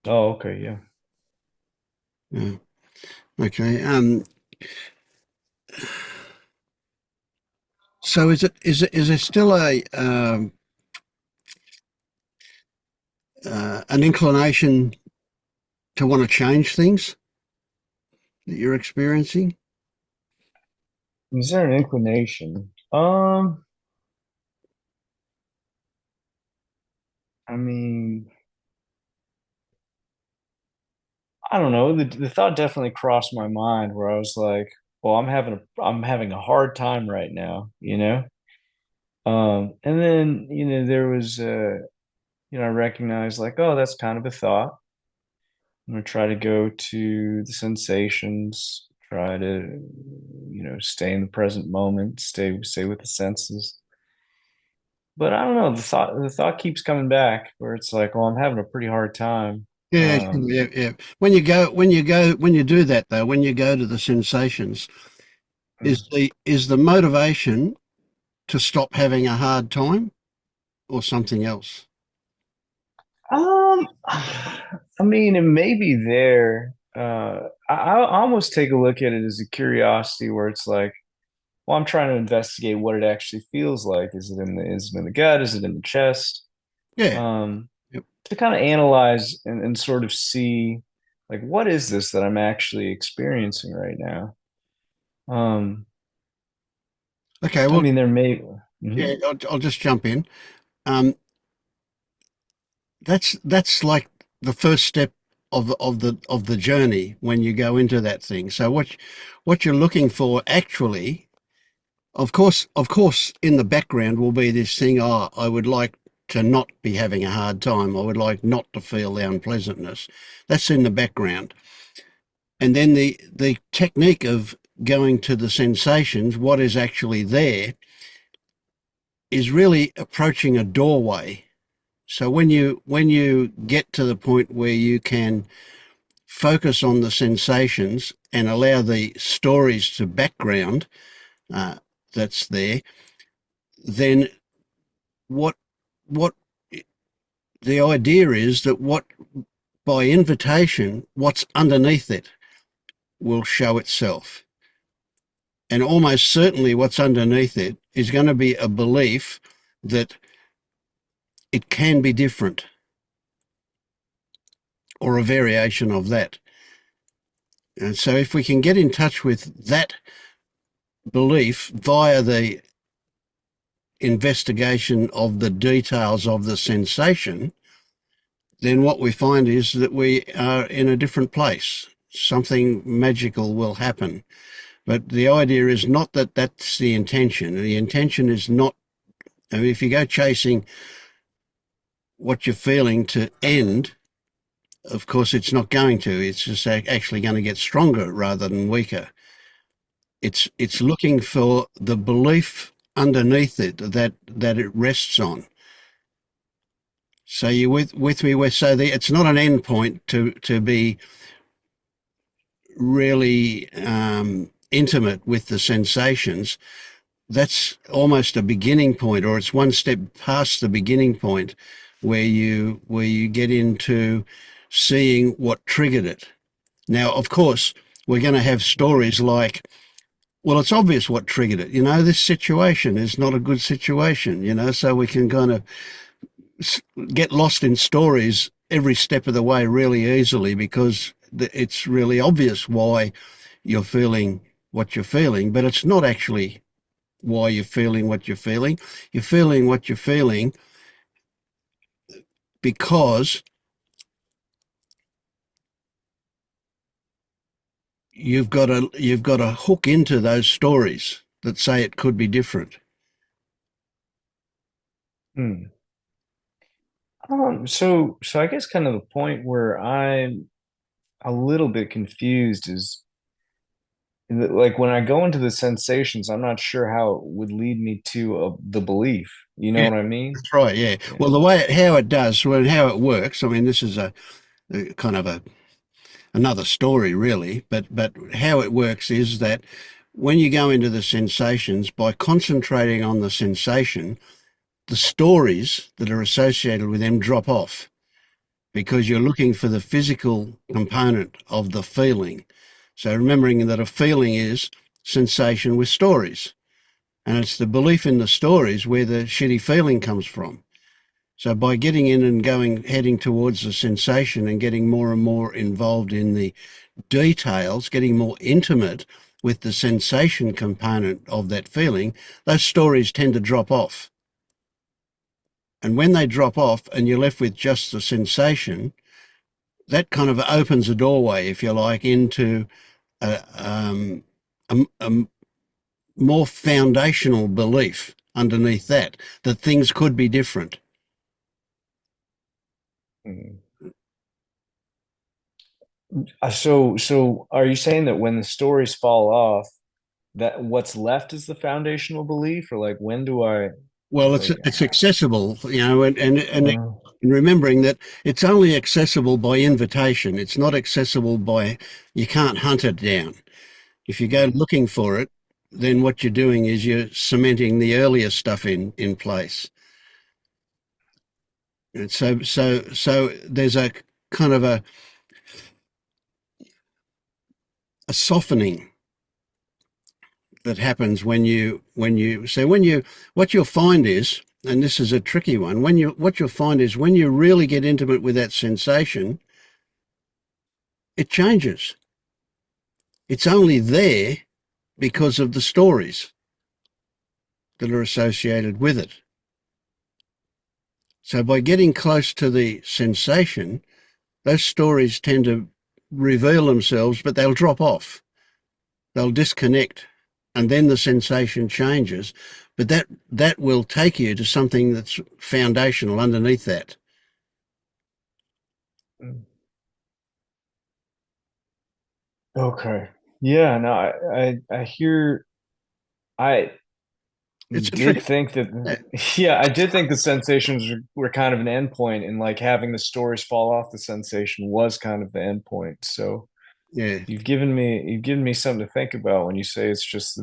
Oh, okay, yeah. Yeah. Okay. So is there still a an inclination to want to change things that you're experiencing? Is there an inclination? I mean, I don't know. The thought definitely crossed my mind where I was like, well, I'm having a hard time right now, you know? And then, there was I recognized like, oh, that's kind of a thought. I'm gonna try to go to the sensations, try to, stay in the present moment, stay with the senses. But I don't know, the thought keeps coming back where it's like, well, I'm having a pretty hard time. Yeah, sure, yeah, yeah. When you do that though, when you go to the sensations, is the motivation to stop having a hard time or something else? I mean, it may be there. I almost take a look at it as a curiosity where it's like, well, I'm trying to investigate what it actually feels like. Is it in the gut? Is it in the chest? Yeah. Um, Yep. to kind of analyze and sort of see like what is this that I'm actually experiencing right now? Um, Okay. I Well, mean, there may. yeah, Mhm. I'll just jump in. Um, that's like the first step of the journey when you go into that thing. So what you're looking for actually, of course, in the background will be this thing. Oh, I would like to not be having a hard time. I would like not to feel the unpleasantness. That's in the background. And then the technique of going to the sensations, what is actually there, is really approaching a doorway. So when you get to the point where you can focus on the sensations and allow the stories to background uh, that's there, then what what the idea is that what by invitation, what's underneath it will show itself. And almost certainly what's underneath it is going to be a belief that it can be different or a variation of that. And so if we can get in touch with that belief via the investigation of the details of the sensation, then what we find is that we are in a different place. Something magical will happen. But the idea is not that that's the intention. The intention is not, I mean, if you go chasing what you're feeling to end, of course, it's not going to. It's just actually going to get stronger rather than weaker. It's looking for the belief underneath it that it rests on. So you with me? It's not an end point to be really intimate with the sensations. That's almost a beginning point, or it's one step past the beginning point, where you get into seeing what triggered it. Now, of course, we're going to have stories like, well, it's obvious what triggered it. This situation is not a good situation. So we can kind of get lost in stories every step of the way really easily because it's really obvious why you're feeling what you're feeling, but it's not actually why you're feeling what you're feeling. You're feeling what you're feeling because you've got to hook into those stories that say it could be different. Hmm. So I guess kind of the point where I'm a little bit confused is like when I go into the sensations, I'm not sure how it would lead me to the belief. You know Yeah, what I mean? that's right. Yeah. Yeah. Well, how it does, well, how it works. I mean, this is a kind of another story, really. But how it works is that when you go into the sensations, by concentrating on the sensation, the stories that are associated with them drop off because you're looking for the physical component of the feeling. So remembering that a feeling is sensation with stories, and it's the belief in the stories where the shitty feeling comes from. So by getting in and heading towards the sensation and getting more and more involved in the details, getting more intimate with the sensation component of that feeling, those stories tend to drop off. And when they drop off and you're left with just the sensation, that kind of opens a doorway, if you like, into a more foundational belief underneath that, that things could be different. Mm. So are you saying that when the stories fall off, that what's left is the foundational belief, or like when do I Well, like? it's accessible, and Uh, remembering that it's only accessible by invitation. It's not accessible by, you can't hunt it down. If you go looking for it, then what you're doing is you're cementing the earlier stuff in place. And so there's a kind of a softening that happens when you what you'll find is, and this is a tricky one, what you'll find is when you really get intimate with that sensation, it changes. It's only there because of the stories that are associated with it. So by getting close to the sensation, those stories tend to reveal themselves, but they'll drop off. They'll disconnect, and then the sensation changes. But that will take you to something that's foundational underneath that. okay. Yeah, no, I hear I It's a did tricky. think that yeah, I did think the sensations were kind of an endpoint, and like having the stories fall off the sensation was kind of the endpoint. So Yeah, you've given me something to think about when you say it's just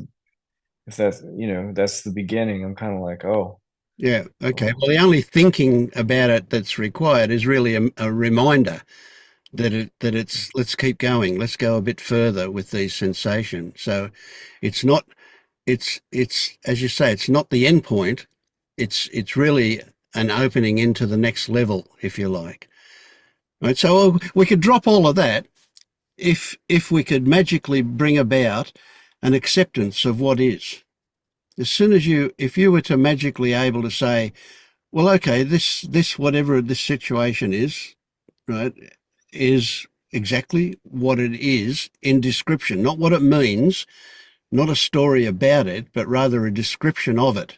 if that's the beginning. I'm kind of like, oh, yeah. Okay. oh, Well, the only thinking about it that's required is really a reminder that it's, let's keep going. Let's go a bit further with these sensations. So it's not it's as you say, it's not the end point. It's really an opening into the next level, if you like. Right. So we could drop all of that if we could magically bring about an acceptance of what is. As soon as if you were to magically able to say, well, okay, this whatever this situation is, right, is exactly what it is in description, not what it means, not a story about it, but rather a description of it,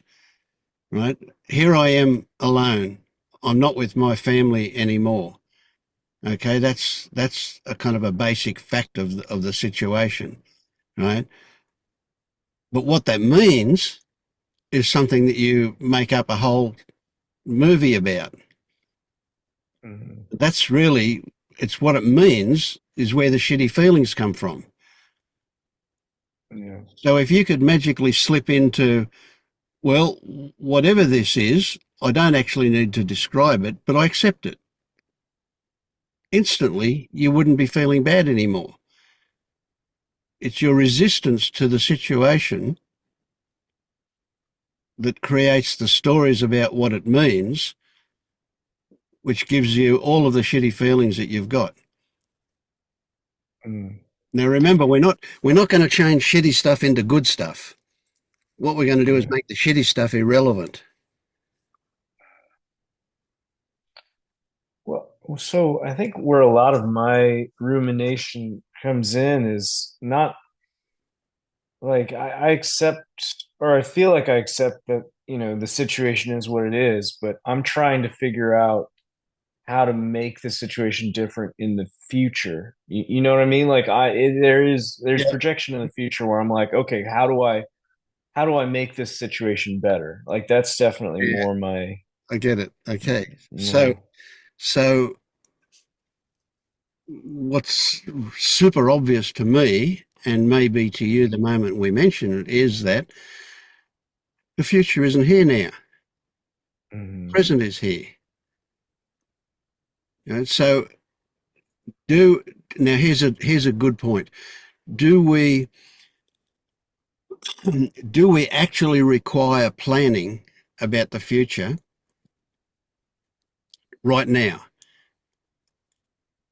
right? Here I am alone. I'm not with my family anymore. Okay, that's a kind of a basic fact of the situation, right? But what that means is something that you make up a whole movie about. mhm, That's really, it's what it means is where the shitty feelings come from. yeah, So if you could magically slip into, well, whatever this is, I don't actually need to describe it, but I accept it. Instantly, you wouldn't be feeling bad anymore. It's your resistance to the situation that creates the stories about what it means, which gives you all of the shitty feelings that you've got. mm, Now remember, we're not going to change shitty stuff into good stuff. What we're going to do is yeah. make the shitty stuff irrelevant. Well, so I think where a lot of my rumination comes in is not like I accept, or I feel like I accept that, the situation is what it is, but I'm trying to figure out how to make the situation different in the future. You know what I mean? Like there's Yeah, projection in the future where I'm like, okay, how do I make this situation better? Like that's definitely yeah, more my I get it. Okay. So, my so what's super obvious to me, and maybe to you the moment we mention it, is that the future isn't here now. mhm, Present is here. So do now here's a good point. Do we do we actually require planning about the future right now,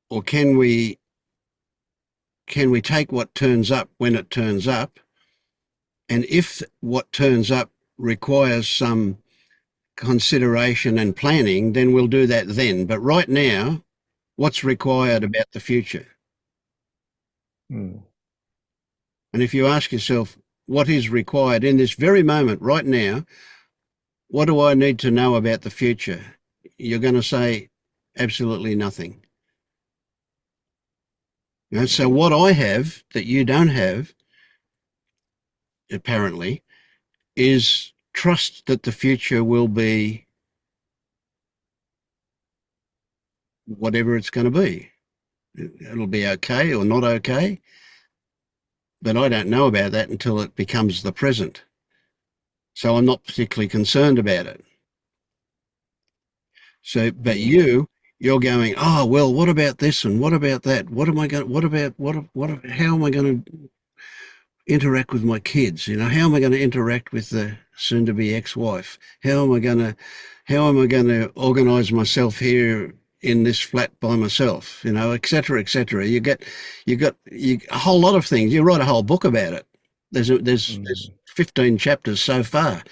or can we take what turns up when it turns up, and if what turns up requires some consideration and planning, then we'll do that then. But right now, what's required about the future? Mm. And if you ask yourself what is required in this very moment, right now, what do I need to know about the future? You're going to say absolutely nothing. So what I have that you don't have, apparently, is trust that the future will be whatever it's going to be. It'll be okay or not okay, but I don't know about that until it becomes the present. So I'm not particularly concerned about it. So, but Yeah. you're going, oh, well, what about this and what about that? What about, how am I going to interact with my kids? How am I going to interact with the soon to be ex-wife? How am I going to organize myself here in this flat by myself? Et cetera, et cetera. A whole lot of things. You write a whole book about it. There's Mm. 15 chapters so far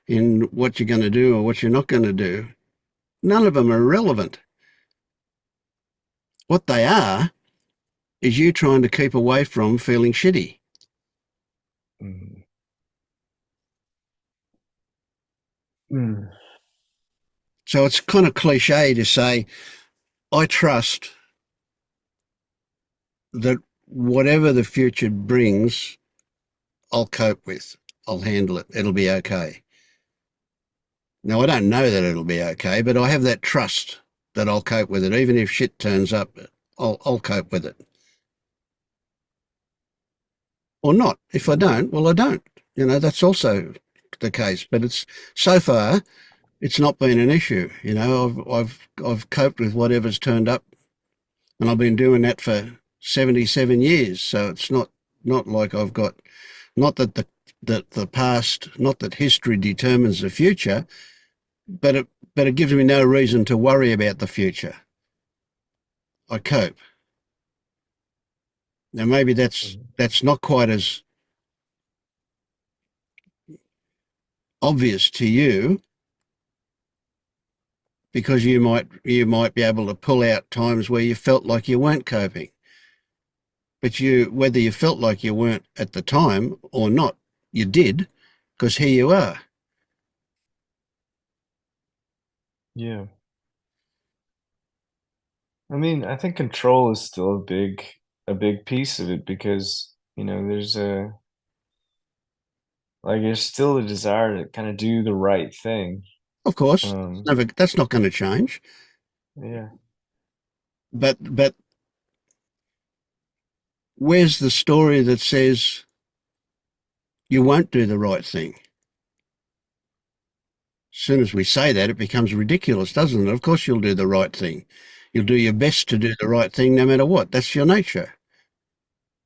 in what you're going to do or what you're not going to do. None of them are relevant. What they are is you trying to keep away from feeling shitty. Mm. Mm. So it's kind of cliche to say, I trust that whatever the future brings, I'll cope with. I'll handle it. It'll be okay. Now, I don't know that it'll be okay, but I have that trust that I'll cope with it. Even if shit turns up, I'll cope with it. Or not. If I don't, well, I don't. That's also the case. But so far, it's not been an issue. I've coped with whatever's turned up, and I've been doing that for 77 years. So it's not like I've got, not that the past, not that history determines the future, but it gives me no reason to worry about the future. I cope. Now maybe that's Mm. that's not quite as obvious to you because you might be able to pull out times where you felt like you weren't coping. But whether you felt like you weren't at the time or not, you did, because here you are. Yeah. I mean, I think control is still a big piece of it because, there's still a desire to kind of do the right thing. Of course, Um, that's not going to change. yeah. But where's the story that says you won't do the right thing? As soon as we say that, it becomes ridiculous, doesn't it? Of course, you'll do the right thing. You'll do your best to do the right thing no matter what. That's your nature.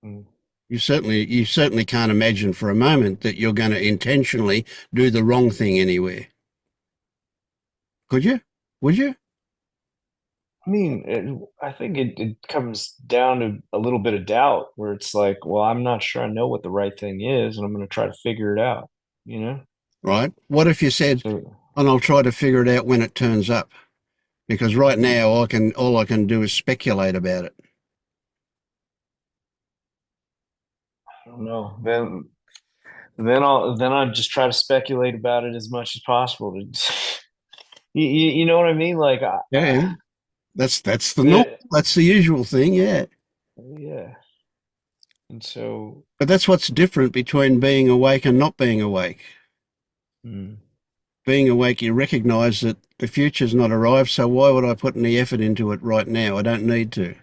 Mm. You certainly can't imagine for a moment that you're going to intentionally do the wrong thing anywhere. Could you? Would you? I mean, I think it comes down to a little bit of doubt where it's like, well, I'm not sure I know what the right thing is, and I'm going to try to figure it out, you know? Right? What if you said, So, and I'll try to figure it out when it turns up? Because right now all I can do is speculate about it. I don't know. Then I'll just try to speculate about it as much as possible. You know what I mean? Like, Yeah, that's the norm. the That's the usual thing, yeah. yeah. And so, But that's what's different between being awake and not being awake. mm, Being awake, you recognise that the future's not arrived, so why would I put any effort into it right now? I don't need to.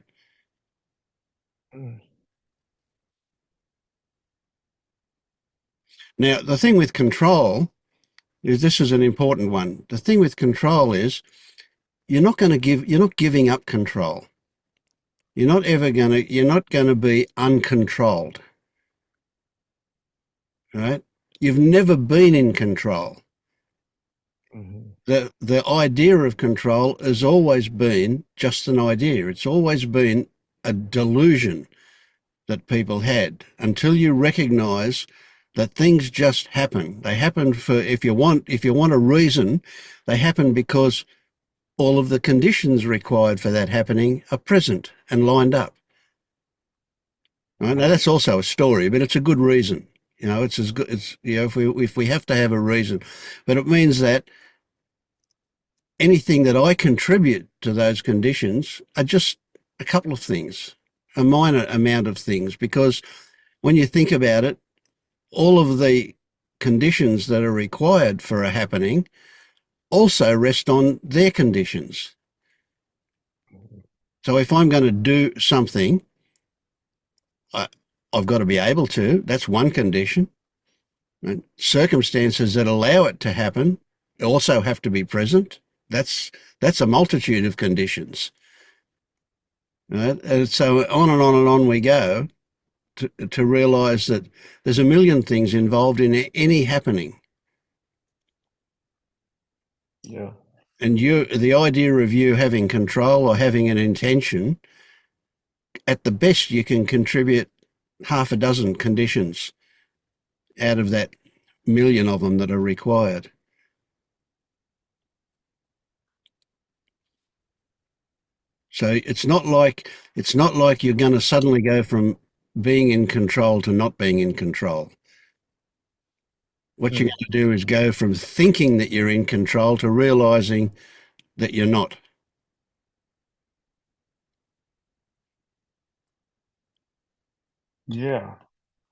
mm, Now, the thing with control is this is an important one. The thing with control is you're not giving up control. You're not going to be uncontrolled, right? You've never been in control. Mhm. The idea of control has always been just an idea. It's always been a delusion that people had until you recognize that things just happen. They happen for, if you want a reason, they happen because all of the conditions required for that happening are present and lined up. Right? Now that's also a story, but it's a good reason. You know, it's as good. It's, you know, if we have to have a reason, but it means that anything that I contribute to those conditions are just a couple of things, a minor amount of things, because when you think about it, all of the conditions that are required for a happening also rest on their conditions. So if I'm going to do something, I, I've got to be able to. That's one condition. Right? Circumstances that allow it to happen also have to be present. That's that's a multitude of conditions. Right? And so on and on and on we go to realise that there's a million things involved in any happening. Yeah. And the idea of you having control or having an intention, at the best, you can contribute half a dozen conditions out of that million of them that are required. So it's not like you're going to suddenly go from being in control to not being in control. What you're Hmm. going to do is go from thinking that you're in control to realizing that you're not. Yeah.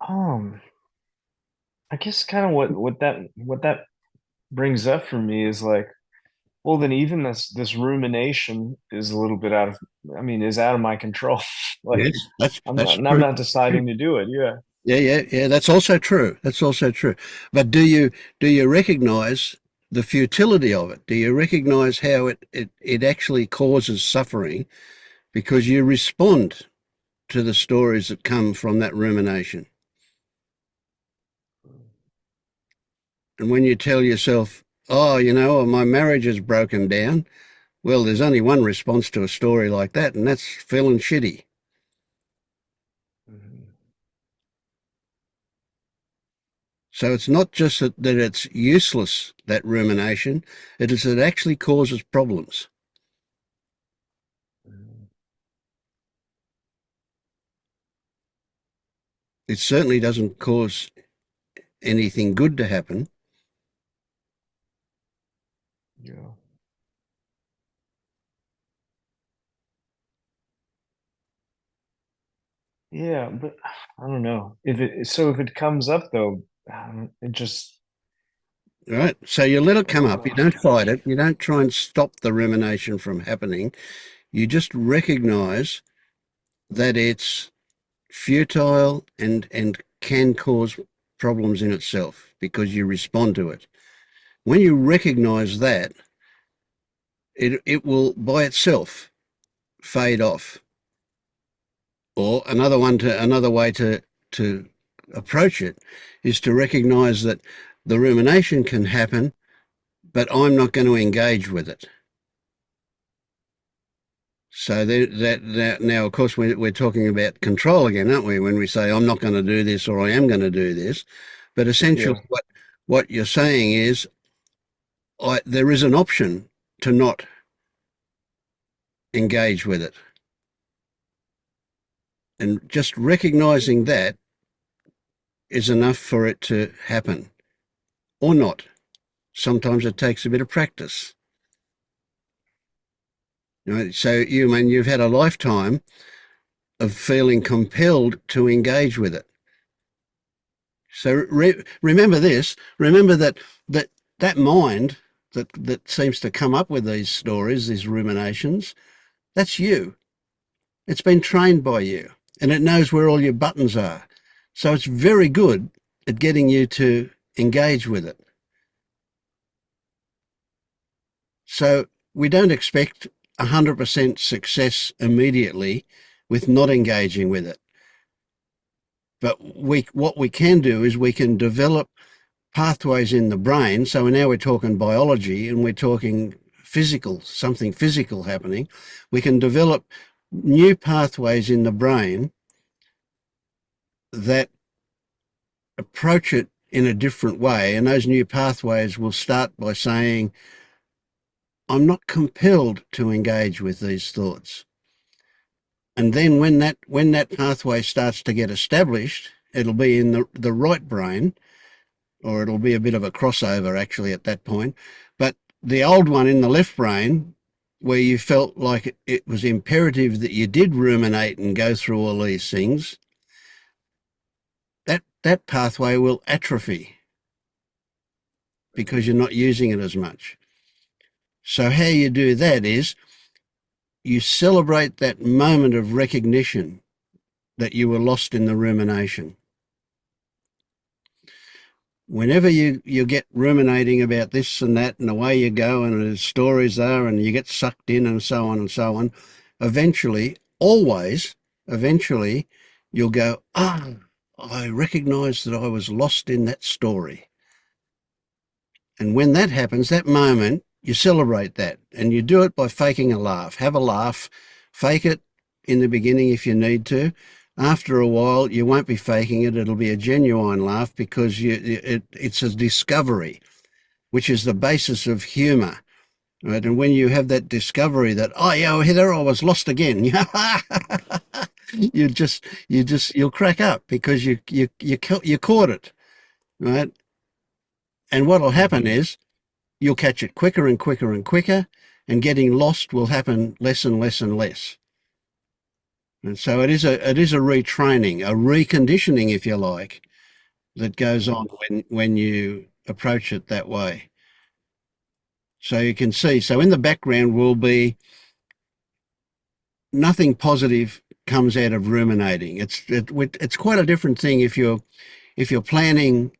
Um, I guess kind of what that brings up for me is like, well, then even this rumination is a little bit out of, I mean, is out of my control. Like, Yes, that's I'm true. not deciding to do it. Yeah. Yeah. That's also true. That's also true. But do you recognize the futility of it? Do you recognize how it actually causes suffering because you respond to the stories that come from that rumination? And when you tell yourself, oh, you know, my marriage is broken down, well, there's only one response to a story like that, and that's feeling shitty. Mhm. So it's not just that it's useless, that rumination, it is it actually causes problems. Mhm. It certainly doesn't cause anything good to happen. Yeah. Yeah, but I don't know if it comes up though, it just Right? So you let it come up, you uh, don't fight it, you don't try and stop the rumination from happening, you just recognize that it's futile and can cause problems in itself because you respond to it. When you recognize that, it will by itself fade off. Or another way to approach it is to recognize that the rumination can happen, but I'm not going to engage with it. So that now, of course, we're talking about control again, aren't we? When we say I'm not going to do this or I am going to do this, but essentially yeah. what you're saying is there is an option to not engage with it, and just recognizing that is enough for it to happen or not. Sometimes it takes a bit of practice. You know, so you've had a lifetime of feeling compelled to engage with it. So remember this. Remember that that mind that seems to come up with these stories, these ruminations. That's you. It's been trained by you, and it knows where all your buttons are. So it's very good at getting you to engage with it. So we don't expect 100% success immediately with not engaging with it. But what we can do is we can develop pathways in the brain. So now we're talking biology and we're talking physical, something physical happening. We can develop new pathways in the brain that approach it in a different way. And those new pathways will start by saying, I'm not compelled to engage with these thoughts. And then when that pathway starts to get established, it'll be in the right brain, or it'll be a bit of a crossover actually at that point. But the old one in the left brain, where you felt like it was imperative that you did ruminate and go through all these things, that pathway will atrophy because you're not using it as much. So how you do that is you celebrate that moment of recognition that you were lost in the rumination. Whenever you get ruminating about this and that and away you go and the stories are and you get sucked in and so on, eventually, always, eventually, you'll go, I recognise that I was lost in that story. And when that happens, that moment, you celebrate that and you do it by faking a laugh. Have a laugh, fake it in the beginning if you need to. After a while, you won't be faking it. It'll be a genuine laugh because it's a discovery, which is the basis of humour. Right? And when you have that discovery that, oh, yeah, there I was lost again. You'll crack up because you caught it. Right. And what'll happen Mm-hmm. is you'll catch it quicker and quicker and quicker, and getting lost will happen less and less and less. And so it is a retraining, a reconditioning, if you like, that goes on when you approach it that way. So you can see. So in the background will be nothing positive comes out of ruminating. It's quite a different thing if you're planning,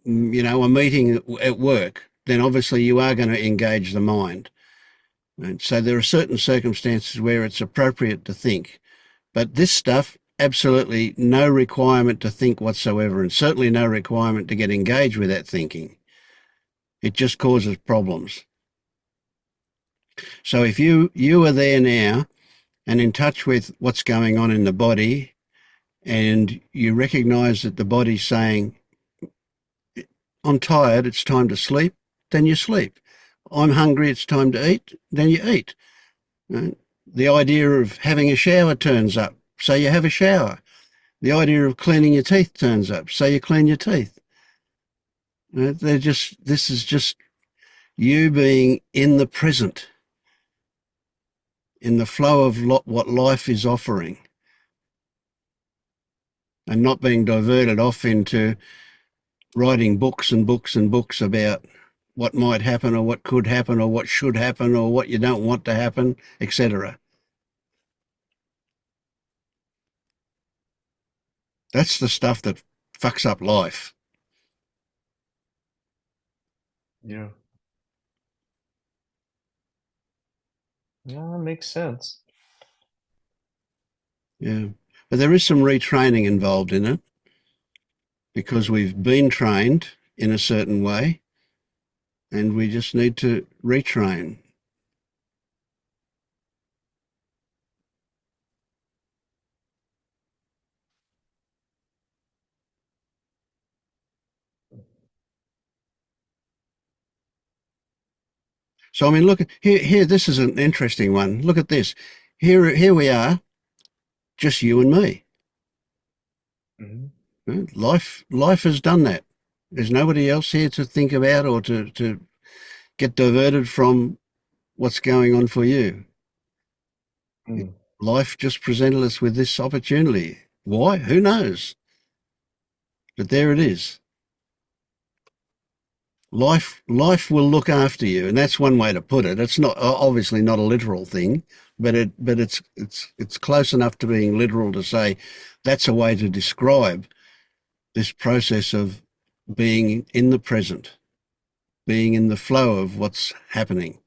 a meeting at work. Then obviously you are going to engage the mind. And so there are certain circumstances where it's appropriate to think. But this stuff, absolutely no requirement to think whatsoever, and certainly no requirement to get engaged with that thinking. It just causes problems. So if you are there now and in touch with what's going on in the body, and you recognize that the body's saying, I'm tired, it's time to sleep, then you sleep. I'm hungry, it's time to eat, then you eat. Right? The idea of having a shower turns up, so you have a shower. The idea of cleaning your teeth turns up, so you clean your teeth. This is just you being in the present, in the flow of what life is offering, and not being diverted off into writing books and books and books about what might happen or what could happen or what should happen or what you don't want to happen, etc. That's the stuff that fucks up life. Yeah. Yeah, that makes sense. Yeah. But there is some retraining involved in it because we've been trained in a certain way and we just need to retrain. So I mean, look here. This is an interesting one. Look at this. Here we are, just you and me. Mm-hmm. Life has done that. There's nobody else here to think about or to get diverted from what's going on for you. Mm. Life just presented us with this opportunity. Why? Who knows? But there it is. Life will look after you, and that's one way to put it. It's not obviously not a literal thing, but it's close enough to being literal to say that's a way to describe this process of being in the present. being in the flow of what's happening.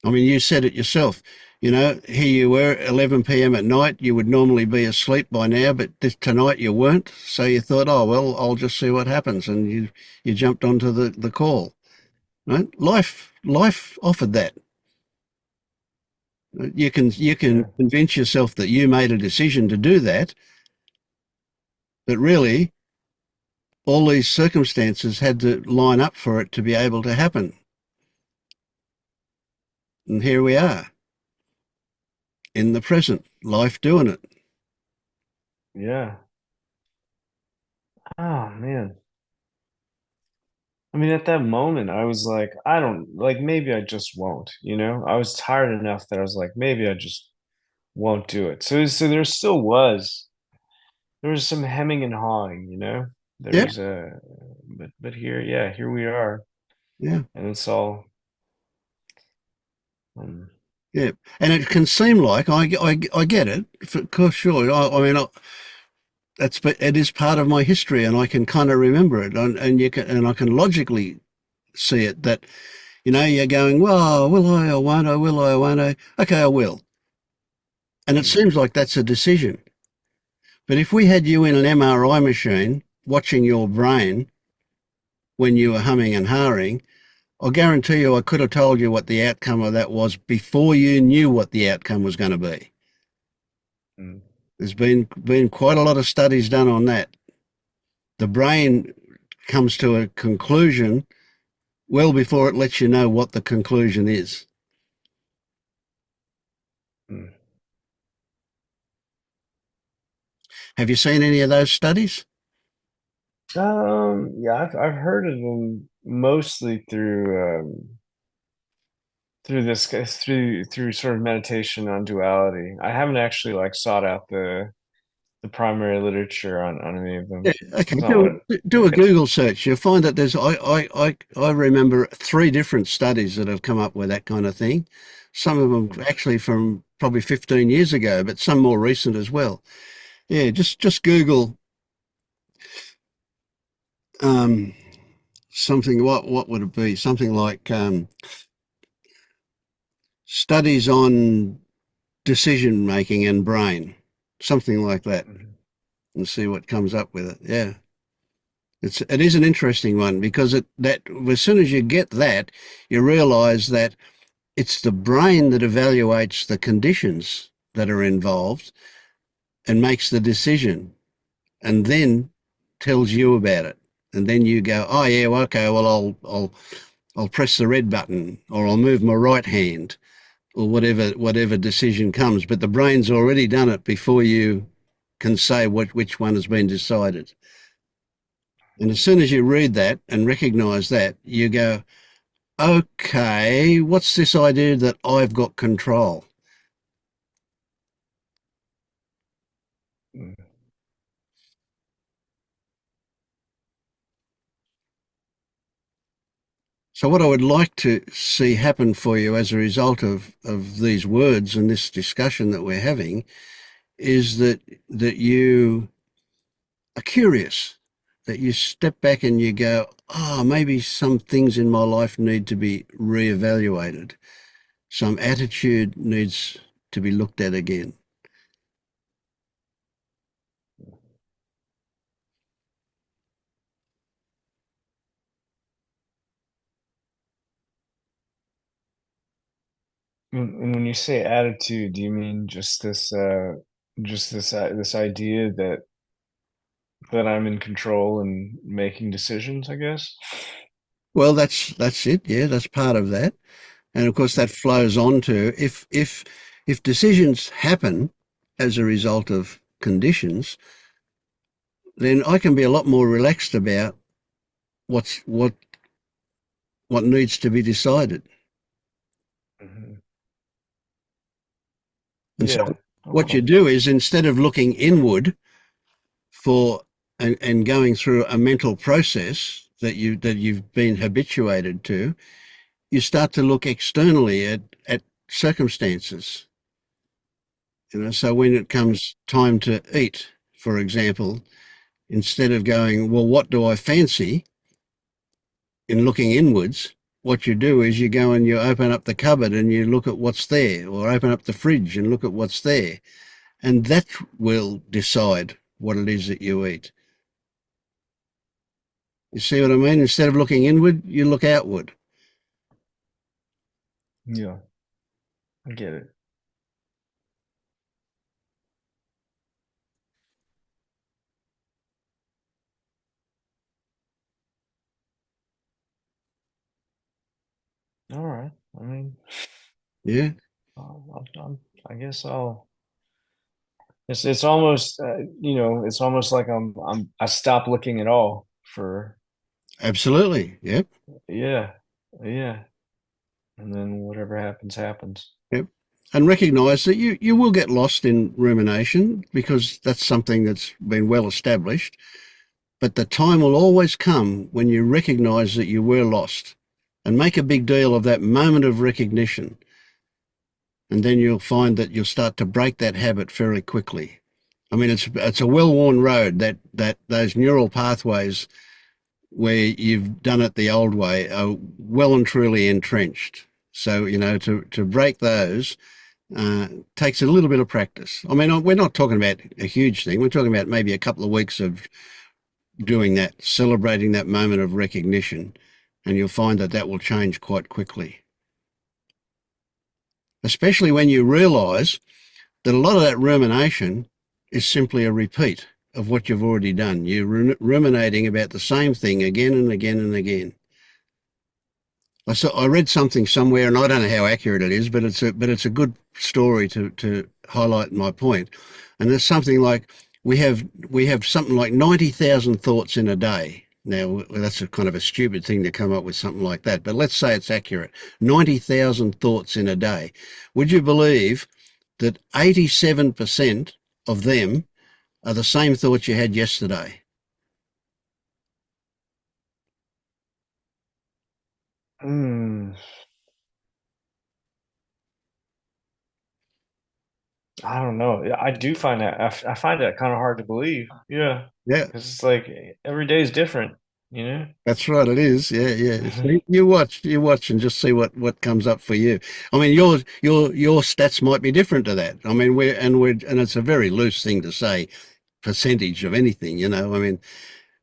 I mean, you said it yourself. You know, here you were, 11 p.m. at night. You would normally be asleep by now, but tonight you weren't. So you thought, oh well, I'll just see what happens, and you jumped onto the call. Right? Life offered that. You can Yeah. convince yourself that you made a decision to do that, but really, all these circumstances had to line up for it to be able to happen. And here we are in the present, life doing it. Yeah. Oh man. I mean, at that moment, I was like, I don't like, maybe I just won't, you know? I was tired enough that I was like, maybe I just won't do it. So there still was, there was some hemming and hawing, you know? There Yeah, was a, but here, yeah, here we are. yeah, And it's all, um, yeah. And it can seem like I get it, of course, sure. I mean, but it is part of my history, and I can kind of remember it, and you can, and I can logically see it that you're going, well, will I or won't I? Will I or won't I? Okay, I will. And it mm, seems like that's a decision. But if we had you in an MRI machine watching your brain when you were humming and hawing, I guarantee you I could have told you what the outcome of that was before you knew what the outcome was going to be. mm, There's been quite a lot of studies done on that. The brain comes to a conclusion well before it lets you know what the conclusion is. mm. Have you seen any of those studies? Yeah, I've heard of them mostly through this through sort of meditation on duality. I haven't actually like sought out the primary literature on any of Yeah, them. okay. It's not what. Do a Google search. You'll find that I remember three different studies that have come up with that kind of thing. Some of them actually from probably 15 years ago, but some more recent as well. Yeah, just Google um, something. What would it be? Something like studies on decision making and brain, something like that, Mhm, and see what comes up with it. Yeah. It is an interesting one because that as soon as you get that, you realise that it's the brain that evaluates the conditions that are involved and makes the decision, and then tells you about it, and then you go, oh yeah, well, okay, well I'll press the red button, or I'll move my right hand, or whatever decision comes. But the brain's already done it before you can say which one has been decided. And as soon as you read that and recognise that, you go, okay, what's this idea that I've got control? mm, So what I would like to see happen for you as a result of these words and this discussion that we're having is that you are curious, that you step back and you go, oh, maybe some things in my life need to be reevaluated. Some attitude needs to be looked at again. and when you say attitude, do you mean just this idea that I'm in control and making decisions, I guess? Well, that's it. Yeah, that's part of that. And of course, that flows on to if decisions happen as a result of conditions, then I can be a lot more relaxed about what's what needs to be decided. Mhm. And so Yeah. what you Okay. do is instead of looking inward for and going through a mental process that you've been habituated to, you start to look externally at circumstances. So when it comes time to eat, for example, instead of going, well, what do I fancy? in looking inwards, what you do is you go and you open up the cupboard and you look at what's there, or open up the fridge and look at what's there. And that will decide what it is that you eat. You see what I mean? Instead of looking inward, you look outward. Yeah, I get it. All right. I mean, Yeah, I guess I'll. It's almost it's almost like I stop looking at all for absolutely. Yep. yeah, yeah, and then whatever happens happens. Yep. And recognize that you will get lost in rumination because that's something that's been well established. But the time will always come when you recognize that you were lost and make a big deal of that moment of recognition. And then you'll find that you'll start to break that habit fairly quickly. I mean, it's a well-worn road that those neural pathways where you've done it the old way are well and truly entrenched. So, to break those takes a little bit of practice. I mean, we're not talking about a huge thing. We're talking about maybe a couple of weeks of doing that, celebrating that moment of recognition, and you'll find that that will change quite quickly. Especially when you realize that a lot of that rumination is simply a repeat of what you've already done. You're ruminating about the same thing again and again and again. I read something somewhere, and I don't know how accurate it is, but it's a good story to highlight my point. And there's something like we have something like 90,000 thoughts in a day. Now that's a kind of a stupid thing to come up with something like that, but let's say it's accurate. 90,000 thoughts in a day. Would you believe that 87% of them are the same thoughts you had yesterday? Hmm. I don't know. I do find that I find that kind of hard to believe. Yeah, Yeah. because it's like every day is different. You know. That's right, it is. Yeah, yeah. So you watch, and just see what comes up for you. I mean, your stats might be different to that. I mean, and it's a very loose thing to say percentage of anything. I mean,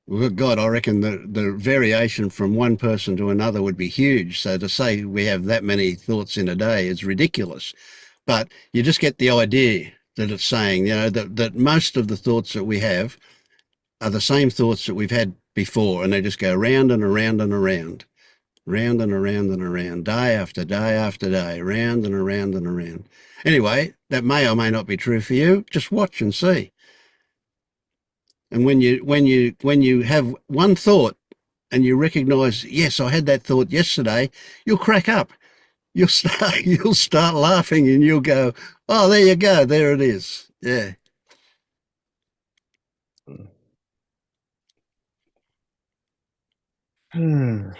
well, God, I reckon the variation from one person to another would be huge. So to say we have that many thoughts in a day is ridiculous. But you just get the idea that it's saying, that most of the thoughts that we have are the same thoughts that we've had before, and they just go round and around and around, round and around and around, day after day after day, round and around and around. Anyway, that may or may not be true for you. Just watch and see. And when you have one thought and you recognise, yes, I had that thought yesterday, you'll crack up. You'll start laughing, and you'll go, oh, there you go, there it is. Yeah. Hmm.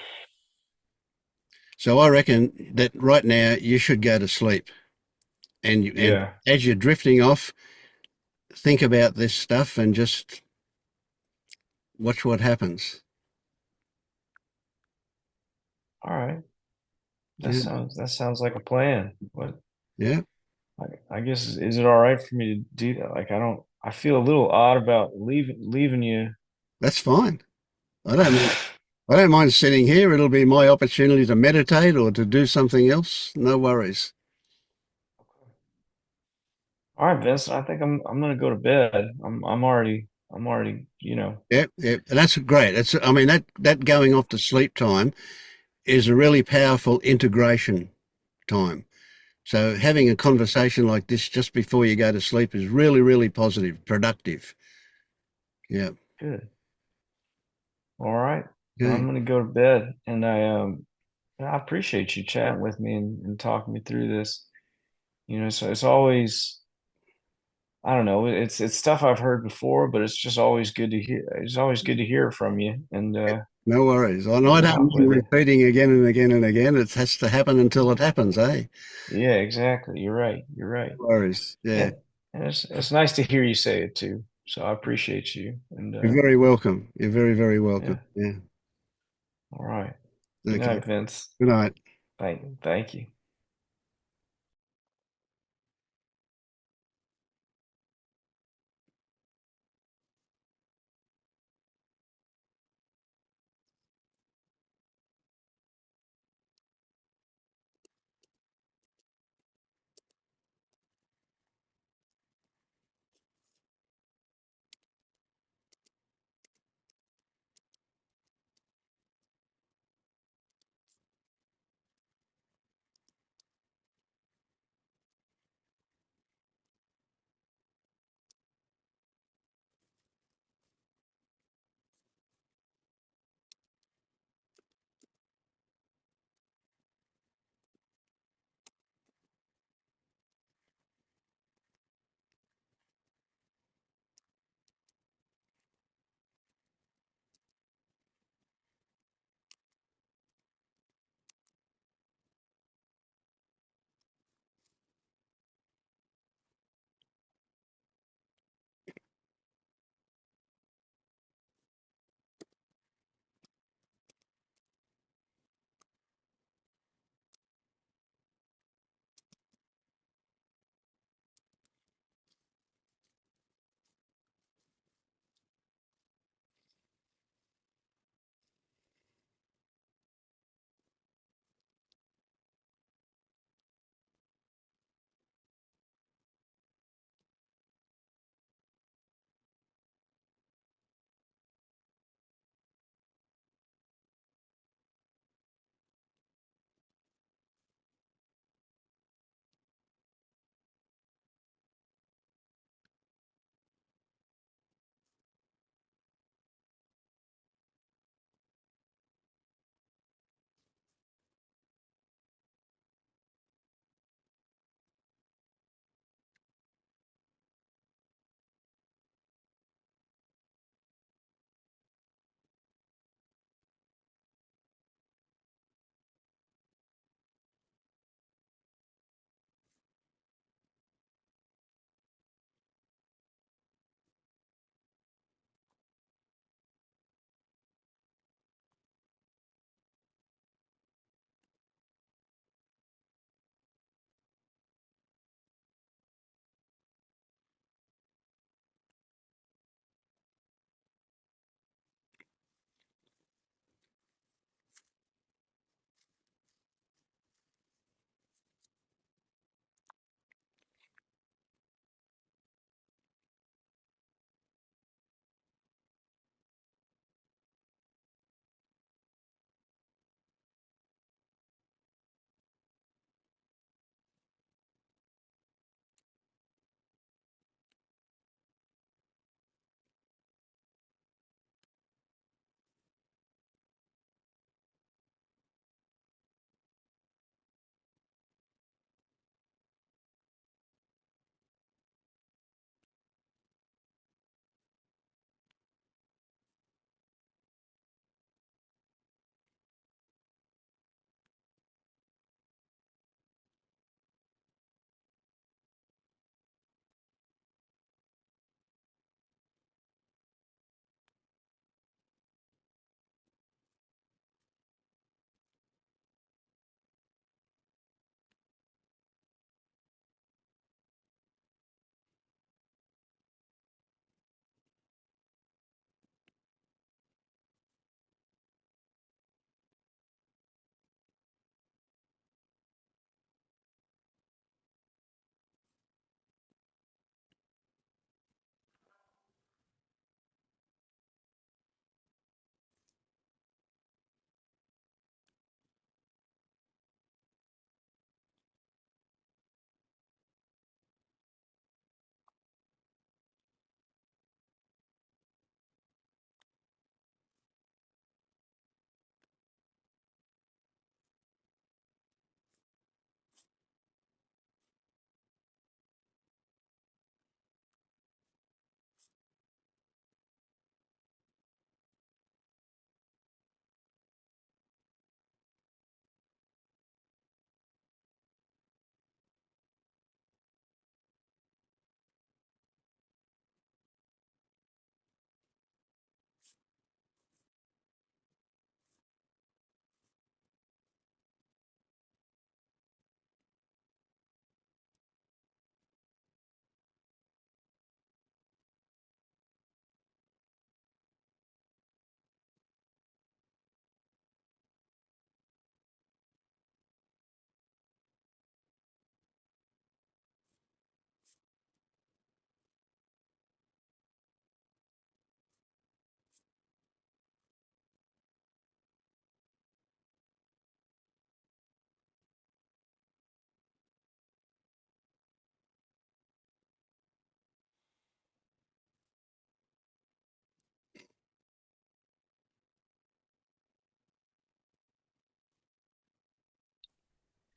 So I reckon that right now you should go to sleep, and Yeah. as you're drifting off, think about this stuff and just watch what happens. All right. Yeah, That sounds like a plan. But yeah, I guess is it all right for me to do that? Like I feel a little odd about leaving you. that's fine. I don't mind. I don't mind sitting here. It'll be my opportunity to meditate or to do something else. No worries. All right, Vince. I think I'm gonna go to bed. I'm already Yeah, yeah, that's great. I mean, that going off to sleep time is a really powerful integration time. So having a conversation like this just before you go to sleep is really, really positive, productive. Yeah. good. All right. Well, I'm Okay. gonna go to bed, and I appreciate you chatting with me and talking me through this. So it's always I don't know. It's stuff I've heard before, but it's just always good to hear. It's always good to hear from you and No worries. And I don't talk mind with you. repeating again and again and again. It has to happen until it happens, eh? Yeah, exactly. You're right. You're right. No worries. Yeah. And it's nice to hear you say it too. So I appreciate you. And You're very welcome. You're very, very welcome. yeah. Yeah. All right. Good Okay. night, Vince. Good night. Thank you.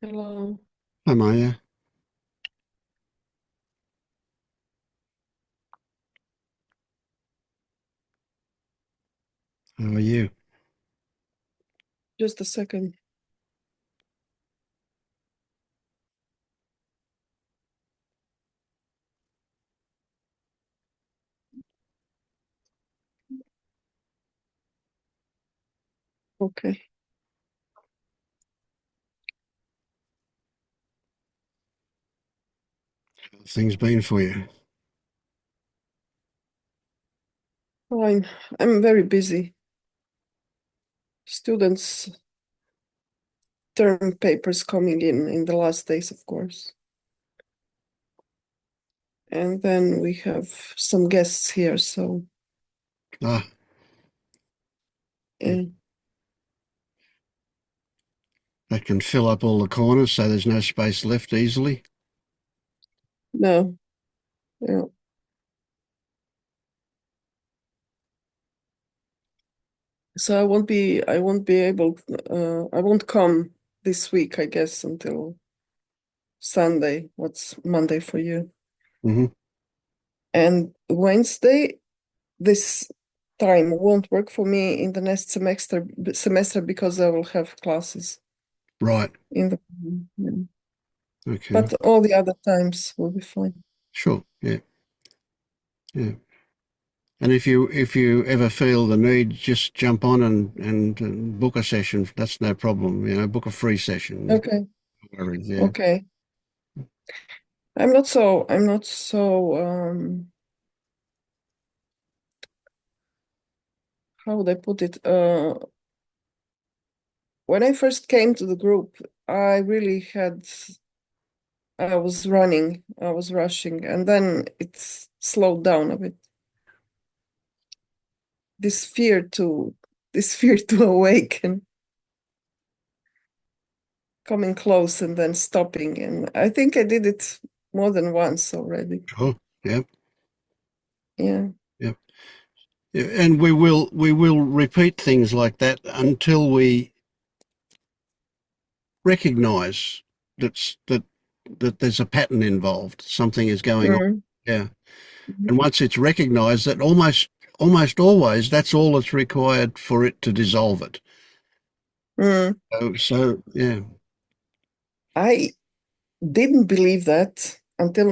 Hello. Hi, Maja. How are you? Just a second. Okay. How's things been for you? Fine. I'm very busy. Students' term papers coming in the last days, of course. And then we have some guests here, so Ah, yeah. that can fill up all the corners so there's no space left easily. No, yeah. So I won't be able I won't come this week, I guess, until Sunday. What's Monday for you? Hmm. And Wednesday, this time won't work for me in the next semester because I will have classes Right. in the yeah. Okay. But all the other times will be fine. Sure. Yeah. Yeah. And if you ever feel the need, just jump on and book a session. That's no problem. Book a free session. Okay, No worries. Yeah. okay. I'm not so how would I put it? When I first came to the group, I really had I was running, I was rushing, and then it slowed down a bit. This fear to this fear to awaken, coming close and then stopping. And I think I did it more than once already. Sure. Yeah. Yeah. Yeah. Yeah. And we will repeat things like that until we recognize that there's a pattern involved. Something is going on. Mm. Yeah. Mhm. And once it's recognized, that almost always that's all that's required for it to dissolve it. Mm. So yeah. I didn't believe that until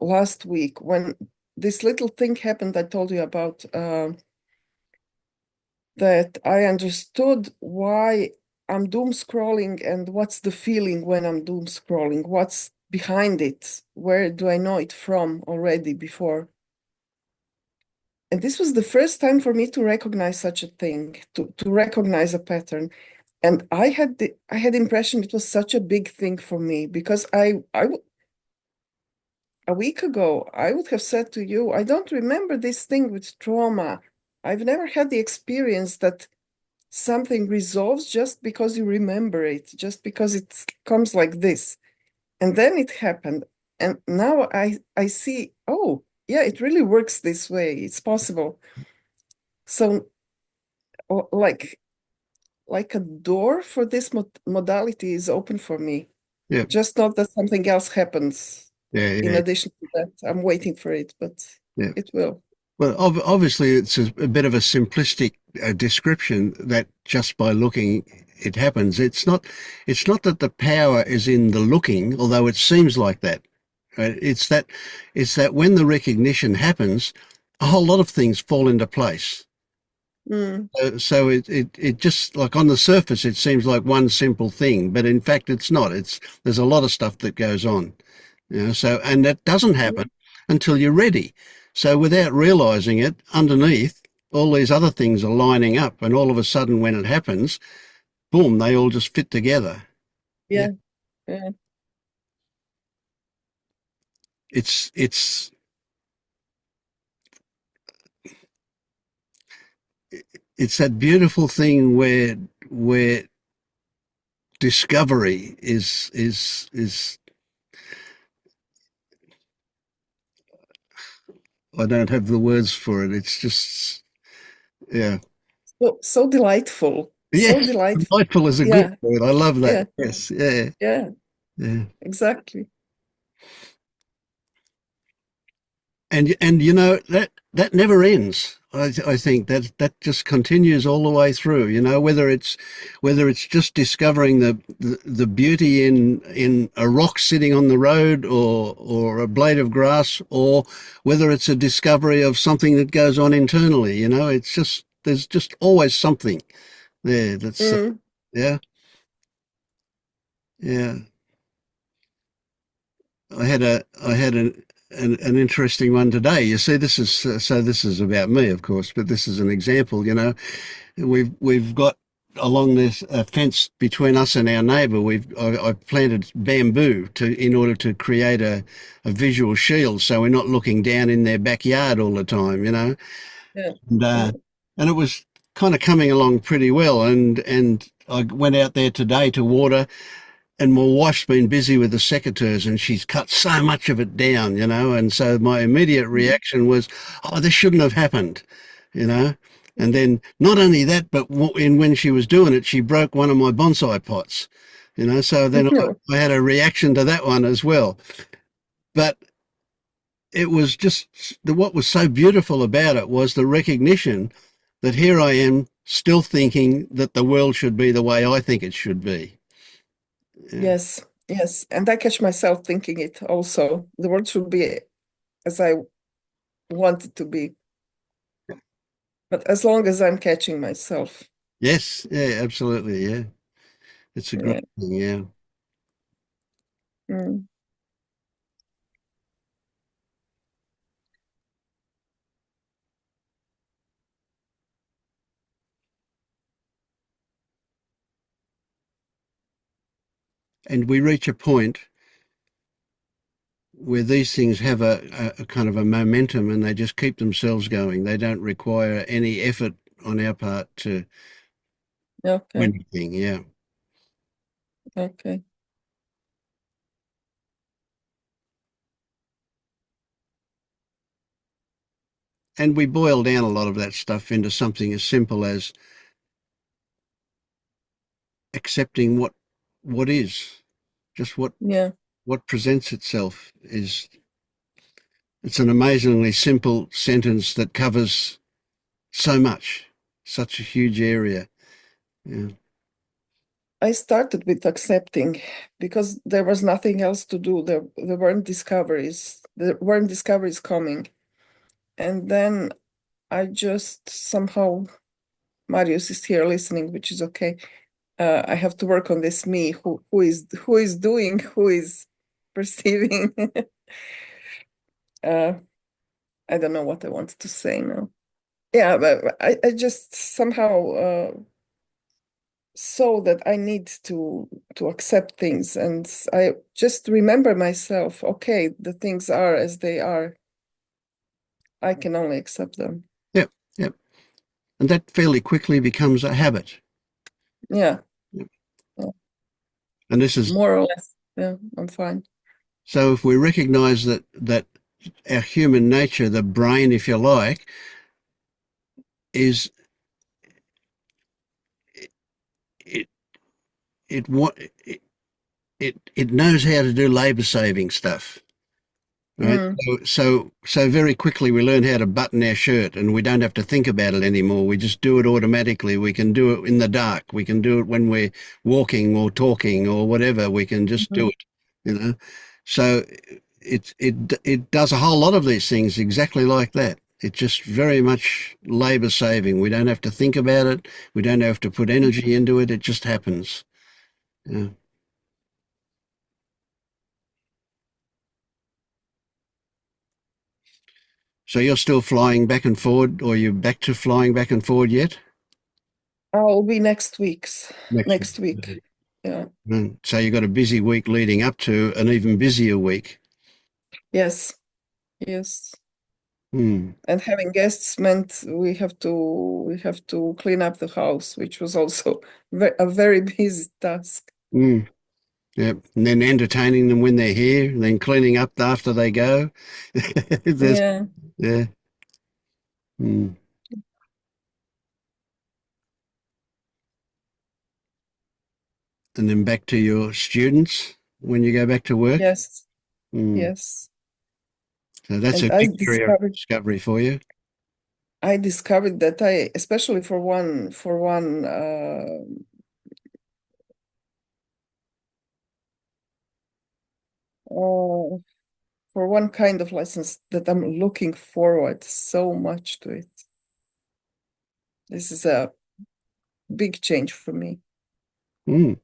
last week when this little thing happened I told you about, that I understood why I'm doom scrolling and what's the feeling when I'm doom scrolling, what's behind it, where do I know it from already before. And this was the first time for me to recognize such a thing, to recognize a pattern. And I had the impression it was such a big thing for me because a week ago I would have said to you, I don't remember this thing with trauma. I've never had the experience that something resolves just because you remember it, just because it comes like this. And then it happened. And now I see, oh, yeah, it really works this way. It's possible. So like a door for this modality is open for me. Yeah. Just not that something else happens Yeah. in Yeah. addition to that. I'm waiting for it, but Yeah. it will. Well, obviously, it's a bit of a simplistic description that just by looking it happens. It's not that the power is in the looking, although it seems like that. Right? It's that when the recognition happens, a whole lot of things fall into place. Mm, So it just like on the surface, it seems like one simple thing, but in fact, it's not. There's a lot of stuff that goes on. So, and that doesn't mm, happen until you're ready. So without realizing it, underneath, all these other things are lining up, and all of a sudden, when it happens, boom, they all just fit together. Yeah, yeah, yeah. it's it's that beautiful thing where discovery is. I don't have the words for it. It's just yeah, So delightful. Yes, So delightful. delightful is a good Yeah, word. I love that. yeah, Yes, yeah, yeah, yeah. exactly. And you know that never ends. I think that just continues all the way through. You know, whether it's just discovering the beauty in a rock sitting on the road or a blade of grass, or whether it's a discovery of something that goes on internally. You know, it's just there's just always something there. That's Mm, yeah, yeah. I had an interesting one today. You see, this is so. This is about me, of course, but this is an example. You know, we've got along this fence between us and our neighbour. I planted bamboo in order to create a visual shield, so we're not looking down in their backyard all the time. You know, yeah, and yeah. and it was kind of coming along pretty well. And I went out there today to water, and my wife's been busy with the secateurs and she's cut so much of it down, you know. And so my immediate Mhm. reaction was, oh, this shouldn't have happened, you know. And then not only that, but when she was doing it, she broke one of my bonsai pots, you know. So then No. I had a reaction to that one as well. But it was just what was so beautiful about it was the recognition that here I am still thinking that the world should be the way I think it should be. Yeah. Yes, yes. And I catch myself thinking it also. The world should be as I want it to be, but as long as I'm catching myself. Yes, yeah, absolutely, yeah. It's a great Yeah. thing, yeah. Mm. And we reach a point where these things have a kind of a momentum and they just keep themselves going. They don't require any effort on our part to do Okay. anything, yeah. Okay. And we boil down a lot of that stuff into something as simple as accepting what is, just Yeah. what presents itself is. It's an amazingly simple sentence that covers so much, such a huge area. Yeah. I started with accepting because there was nothing else to do. There weren't discoveries. There weren't discoveries coming. And then I just somehow, Marius is here listening, which is okay. I have to work on this me who is doing, who is perceiving. uh, I don't know what I wanted to say now. Yeah, but I just somehow saw that I need to accept things, and I just remember myself, okay, the things are as they are. I can only accept them. Yep, yep. And that fairly quickly becomes a habit. Yeah, Yep. yeah, And this is more or less. Yeah, I'm fine. so if we recognize that our human nature, the brain, if you like, is it it what it knows how to do labor saving stuff. Right. Mm, So very quickly we learn how to button our shirt and we don't have to think about it anymore. We just do it automatically. We can do it in the dark. We can do it when we're walking or talking or whatever. We can just do mhm. it, you know. So it does a whole lot of these things exactly like that. It's just very much labor saving. We don't have to think about it. We don't have to put energy into it. It just happens. Yeah. So you're still flying back and forward, or you're back to flying back and forward yet? I'll be Next week. next week. Yeah. So you've got a busy week leading up to an even busier week. Yes. Yes. Mm, And having guests meant we have to clean up the house, which was also a very busy task. mm, yeah. And then entertaining them when they're here, and then cleaning up after they go. There's, Yeah. yeah. Mm. And then back to your students when you go back to work. Yes, Mm. yes. So that's And a big area of discovery for you. I discovered that I, especially uh, for one kind of license that I'm looking forward so much to it. This is a big change for me. Mm.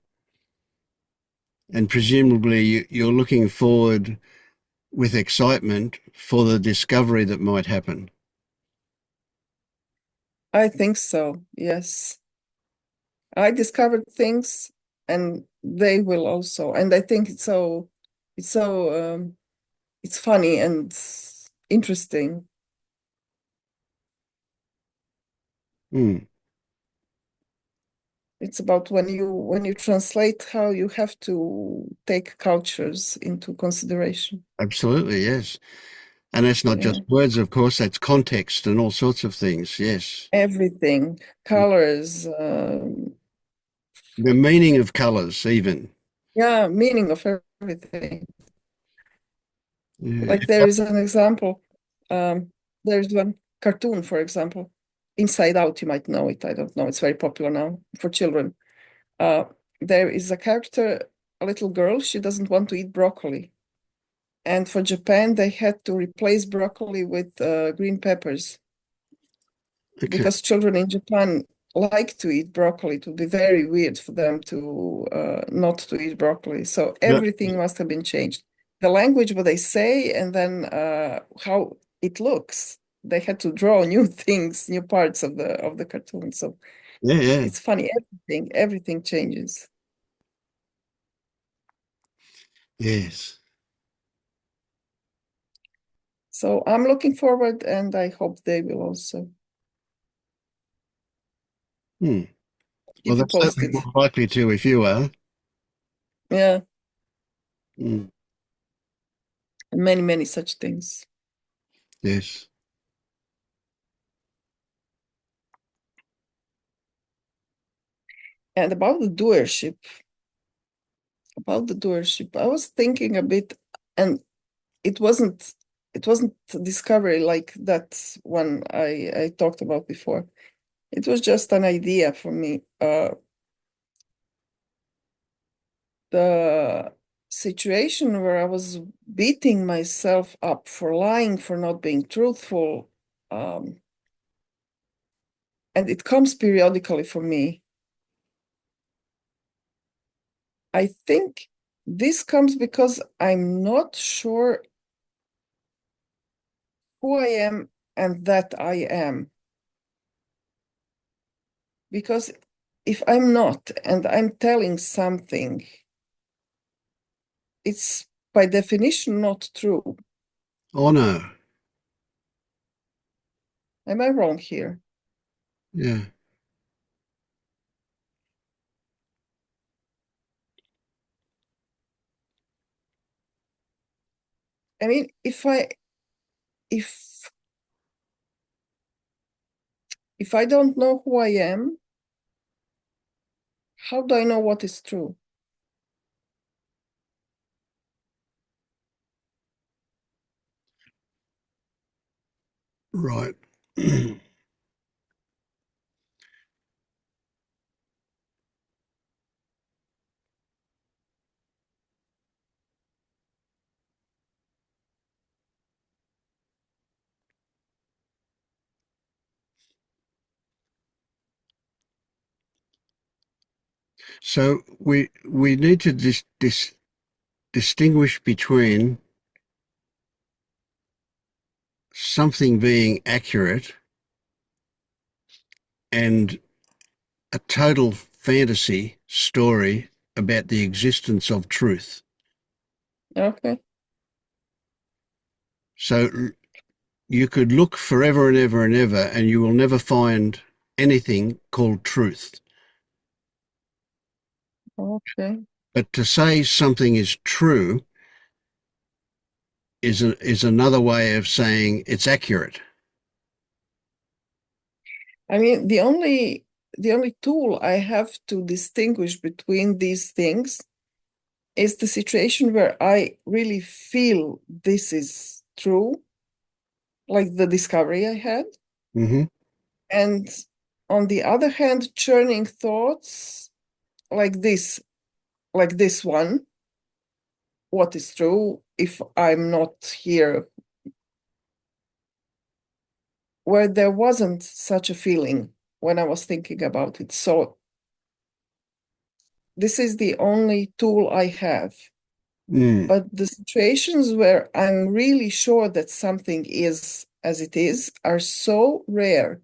And presumably you're looking forward with excitement for the discovery that might happen. I think so, yes. I discovered things and they will also. And I think it's so it's funny and interesting. Mm. It's about when you translate how you have to take cultures into consideration. Absolutely, yes. And that's not just Yeah. words, of course, that's context and all sorts of things. Yes. Everything, colors, The meaning of colors, even. yeah, meaning of everything. Yeah. Like there is an example. There's one cartoon, for example, Inside Out. You might know it. I don't know. It's very popular now for children. Uh, there is a character, a little girl. She doesn't want to eat broccoli, and for Japan, they had to replace broccoli with green peppers Okay. because children in Japan like to eat broccoli. It would be very weird for them to not to eat broccoli. So Yeah. everything must have been changed. The language, what they say, and then how it looks. They had to draw new things, new parts of the cartoon. So Yeah. Yeah. it's funny. Everything changes. Yes. So I'm looking forward, and I hope they will also Hmm. Well, keep you that's certainly posted. more likely to if you are. Yeah, Mm. many such things. Yes. And about the doership, I was thinking a bit, and it wasn't it wasn't a discovery like that one I talked about before. It was just an idea for me. The situation where I was beating myself up for lying, for not being truthful, um, and it comes periodically for me. I think this comes because I'm not sure who I am and that I am. Because if I'm not and I'm telling something, it's by definition not true. Oh, no. Am I wrong here? Yeah. I mean, if if I don't know who I am, how do I know what is true? Right. So we need to distinguish between something being accurate and a total fantasy story about the existence of truth. Okay. So you could look forever and ever and ever, and you will never find anything called truth. Okay. But to say something is true is another way of saying it's accurate. I mean, the only tool I have to distinguish between these things is the situation where I really feel this is true, like the discovery I had. Mm-hmm. And on the other hand, churning thoughts like this one, what is true if I'm not here, where there wasn't such a feeling when I was thinking about it. So this is the only tool I have. Mm. But the situations where I'm really sure that something is as it is are so rare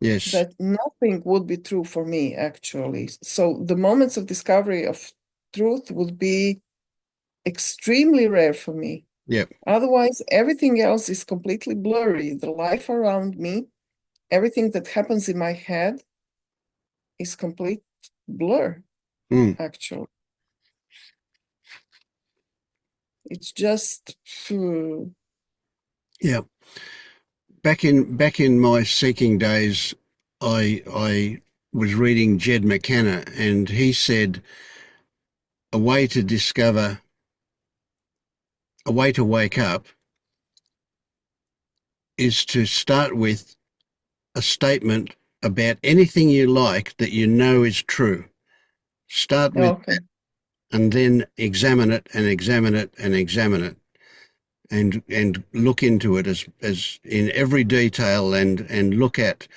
Yes. that nothing would be true for me, actually. So the moments of discovery of truth would be extremely rare for me. Yep. Otherwise, everything else is completely blurry. The life around me, everything that happens in my head is complete blur, Mm. actually. It's just, Yeah. Back in my seeking days, I was reading Jed McKenna, and he said a way to discover, a way to wake up is to start with a statement about anything you like that you know is true. Start with okay, and then examine it and examine it and examine it and look into it as in every detail and look at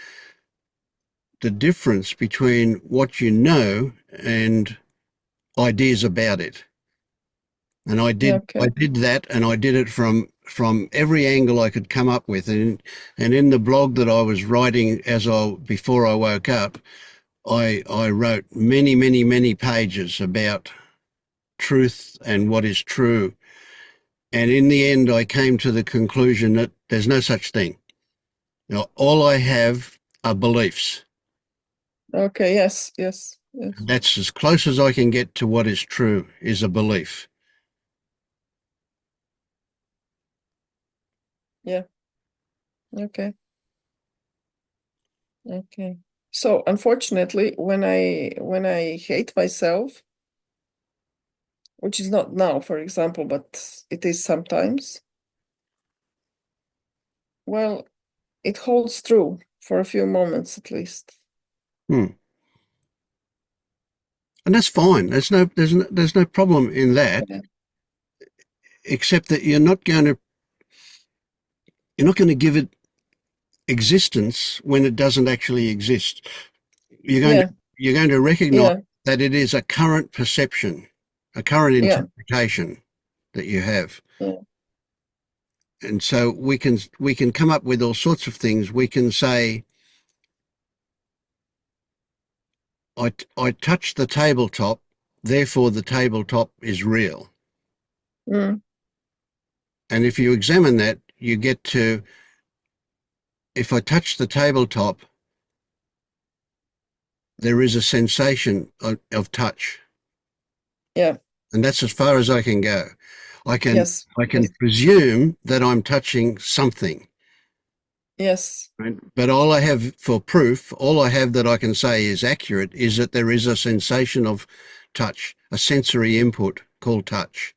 the difference between what you know and ideas about it. And I okay, did that, and I did it from every angle I could come up with. And in the blog that I was writing before I woke up, I wrote many, many, many pages about truth and what is true. And in the end, I came to the conclusion that there's no such thing. You know, all I have are beliefs. okay, yes, yes, yes, That's as close as I can get to what is true, is a belief. yeah, okay, okay. So unfortunately, when I hate myself, which is not now, for example, but it is sometimes, well, it holds true for a few moments at least. Hmm. And that's fine. There's no problem in that, Yeah, except that you're not going to give it existence when it doesn't actually exist. You're going to yeah, you're going to recognize yeah, that it is a current perception, a current yeah, interpretation that you have. yeah, And so we can come up with all sorts of things. We can say, I touched the tabletop, therefore the tabletop is real. mm, And if you examine that, you get to, if I touch the tabletop, there is a sensation of touch. yeah, And that's as far as I can go. I can yes, I yes, can presume that I'm touching something. yes, Right? But all I have that I can say is accurate is that there is a sensation of touch, a sensory input called touch.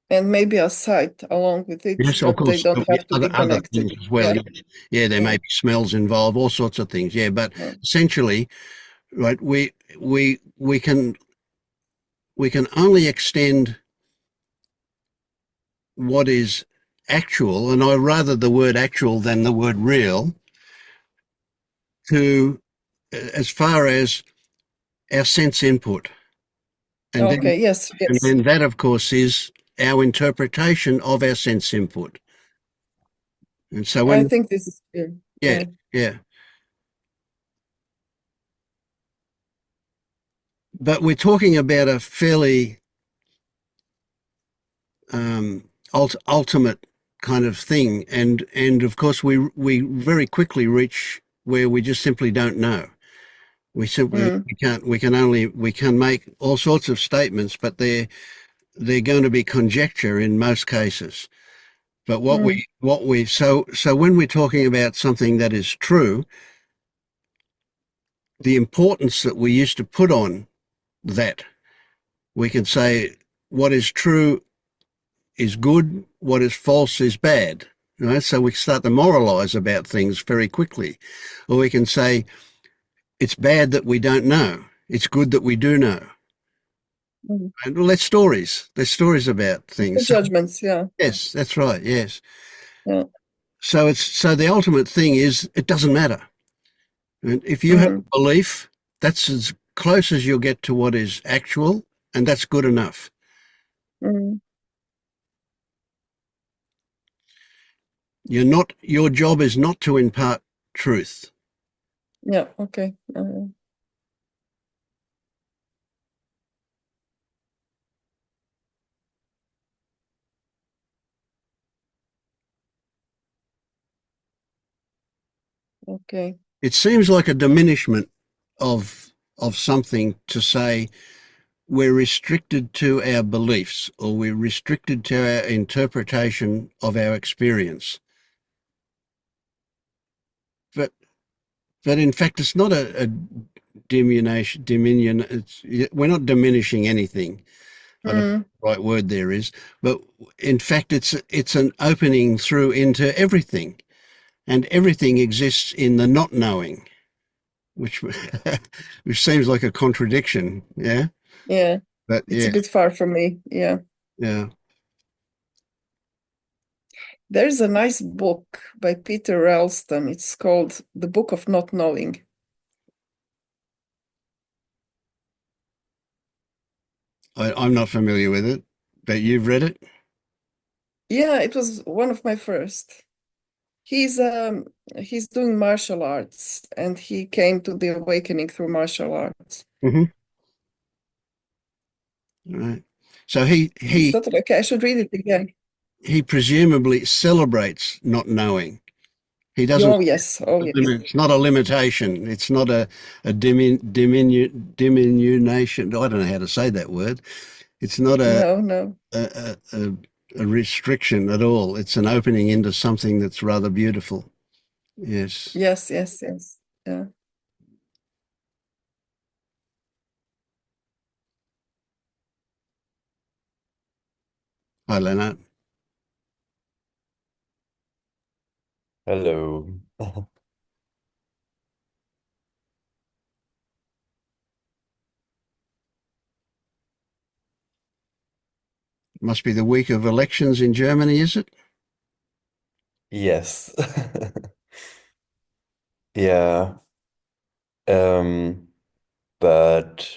and maybe a sight along with it, Yes, of but they course. don't Yeah, have to be other things connected. as well. Yeah, Yeah, yeah, there yeah, may be smells involved, all sorts of things. Yeah, but yeah, essentially, right, we can only extend what is actual, and I rather the word actual than the word real, to as far as our sense input. And then, okay, yes, and yes. then that, of course, is our interpretation of our sense input. And so I when, think this is clear. yeah, Yeah. yeah. But we're talking about a fairly ultimate kind of thing. And of course, we very quickly reach where we just simply don't know. Mm, We can make all sorts of statements, but they're going to be conjecture in most cases. But mm, so when we're talking about something that is true, the importance that we used to put on that. We can say what is true is good, what is false is bad. Right? So we start to moralize about things very quickly. Or we can say it's bad that we don't know. It's good that we do know. Mm. And well, that's stories. There's stories about The things. So, judgments, yeah. yes, that's right. Yes. Yeah. So the ultimate thing is it doesn't matter. And if you have Mm, a belief, that's as close as you'll get to what is actual, and that's good enough. mm. Your job is not to impart truth. Yeah, okay. Okay. It seems like a diminishment of something to say we're restricted to our beliefs or we're restricted to our interpretation of our experience. But in fact, it's not a diminution. We're not diminishing anything. I don't know Mm, what the right word there is, but in fact, it's an opening through into everything, and everything exists in the not knowing, which which seems like a contradiction. Yeah, yeah. but It's a yeah, bit far from me. Yeah. yeah. There's a nice book by Peter Ralston. It's called The Book of Not Knowing. I'm not familiar with it, but you've read it. Yeah, it was one of my first. He's um he's doing martial arts and he came to the awakening through martial arts. Mm-hmm. Right. So It's totally okay. I should read it again. he presumably celebrates not knowing. He doesn't. Oh yes, oh yes. It's not a limitation. It's not diminution. I don't know how to say that word. It's not No, no. a restriction at all. It's an opening into something that's rather beautiful. Yes. Yes, yes, yes. Yeah. Hi, Lennart. Hello. Must be the week of elections in Germany, is it? Yes. Yeah. Um, but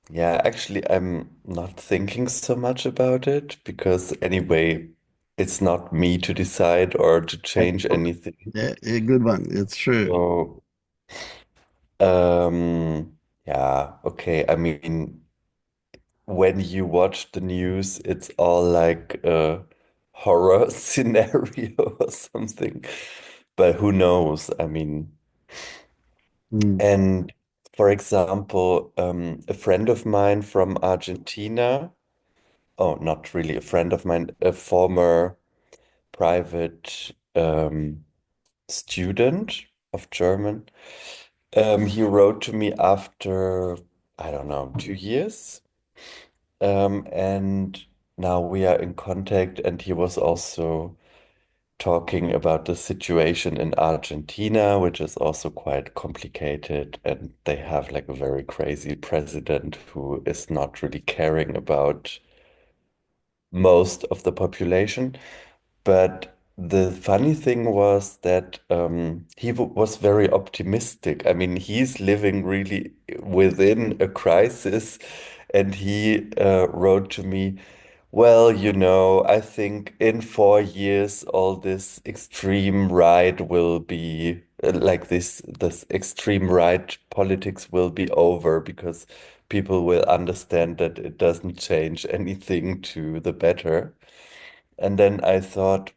yeah, actually, I'm not thinking so much about it because anyway, it's not me to decide or to change anything. Yeah, yeah, good one. It's true. So, yeah, okay. I mean, when you watch the news, it's all like a horror scenario or something. But who knows? I mean, Mm. and for example, a friend of mine from Argentina, oh, not really a friend of mine, a former private student of German, he wrote to me after, I don't know, 2 years. And now we are in contact, and he was also talking about the situation in Argentina, which is also quite complicated. And they have like a very crazy president who is not really caring about most of the population. But the funny thing was that he was very optimistic. I mean, he's living really within a crisis, and he wrote to me, well, I think in 4 years, all this extreme right will be like this extreme right politics will be over because people will understand that it doesn't change anything to the better. And then I thought,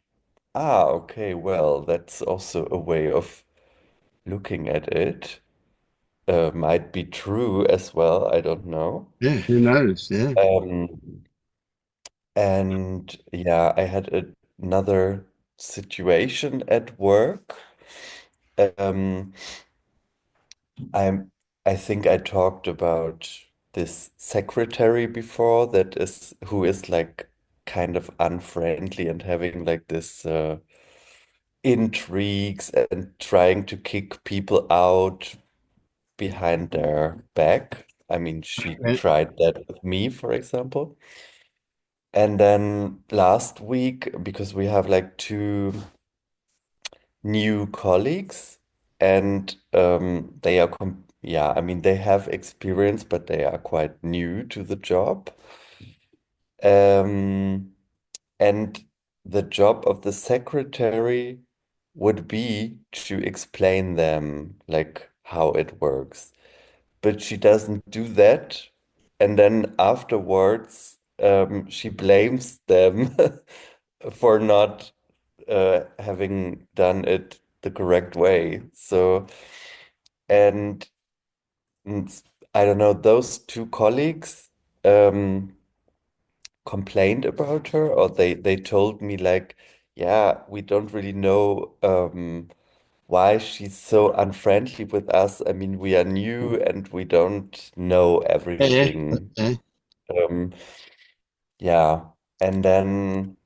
okay, well, that's also a way of looking at it. Might be true as well. I don't know. Yeah, who knows? Yeah. Um, and yeah, I had another situation at work. Um, I'm I think I talked about this secretary before that is who is like kind of unfriendly and having like this intrigues and trying to kick people out behind their back. I mean, she Yeah, tried that with me, for example. And then last week, because we have like two new colleagues and they are yeah, I mean they have experience, but they are quite new to the job. Um, and the job of the secretary would be to explain them like how it works. But she doesn't do that. And then afterwards, she blames them for not having done it the correct way. So, and, and I don't know, those two colleagues complained about her, or they told me like, yeah, we don't really know why she's so unfriendly with us. I mean, we are new and we don't know yeah, everything. yeah, Um, yeah, and then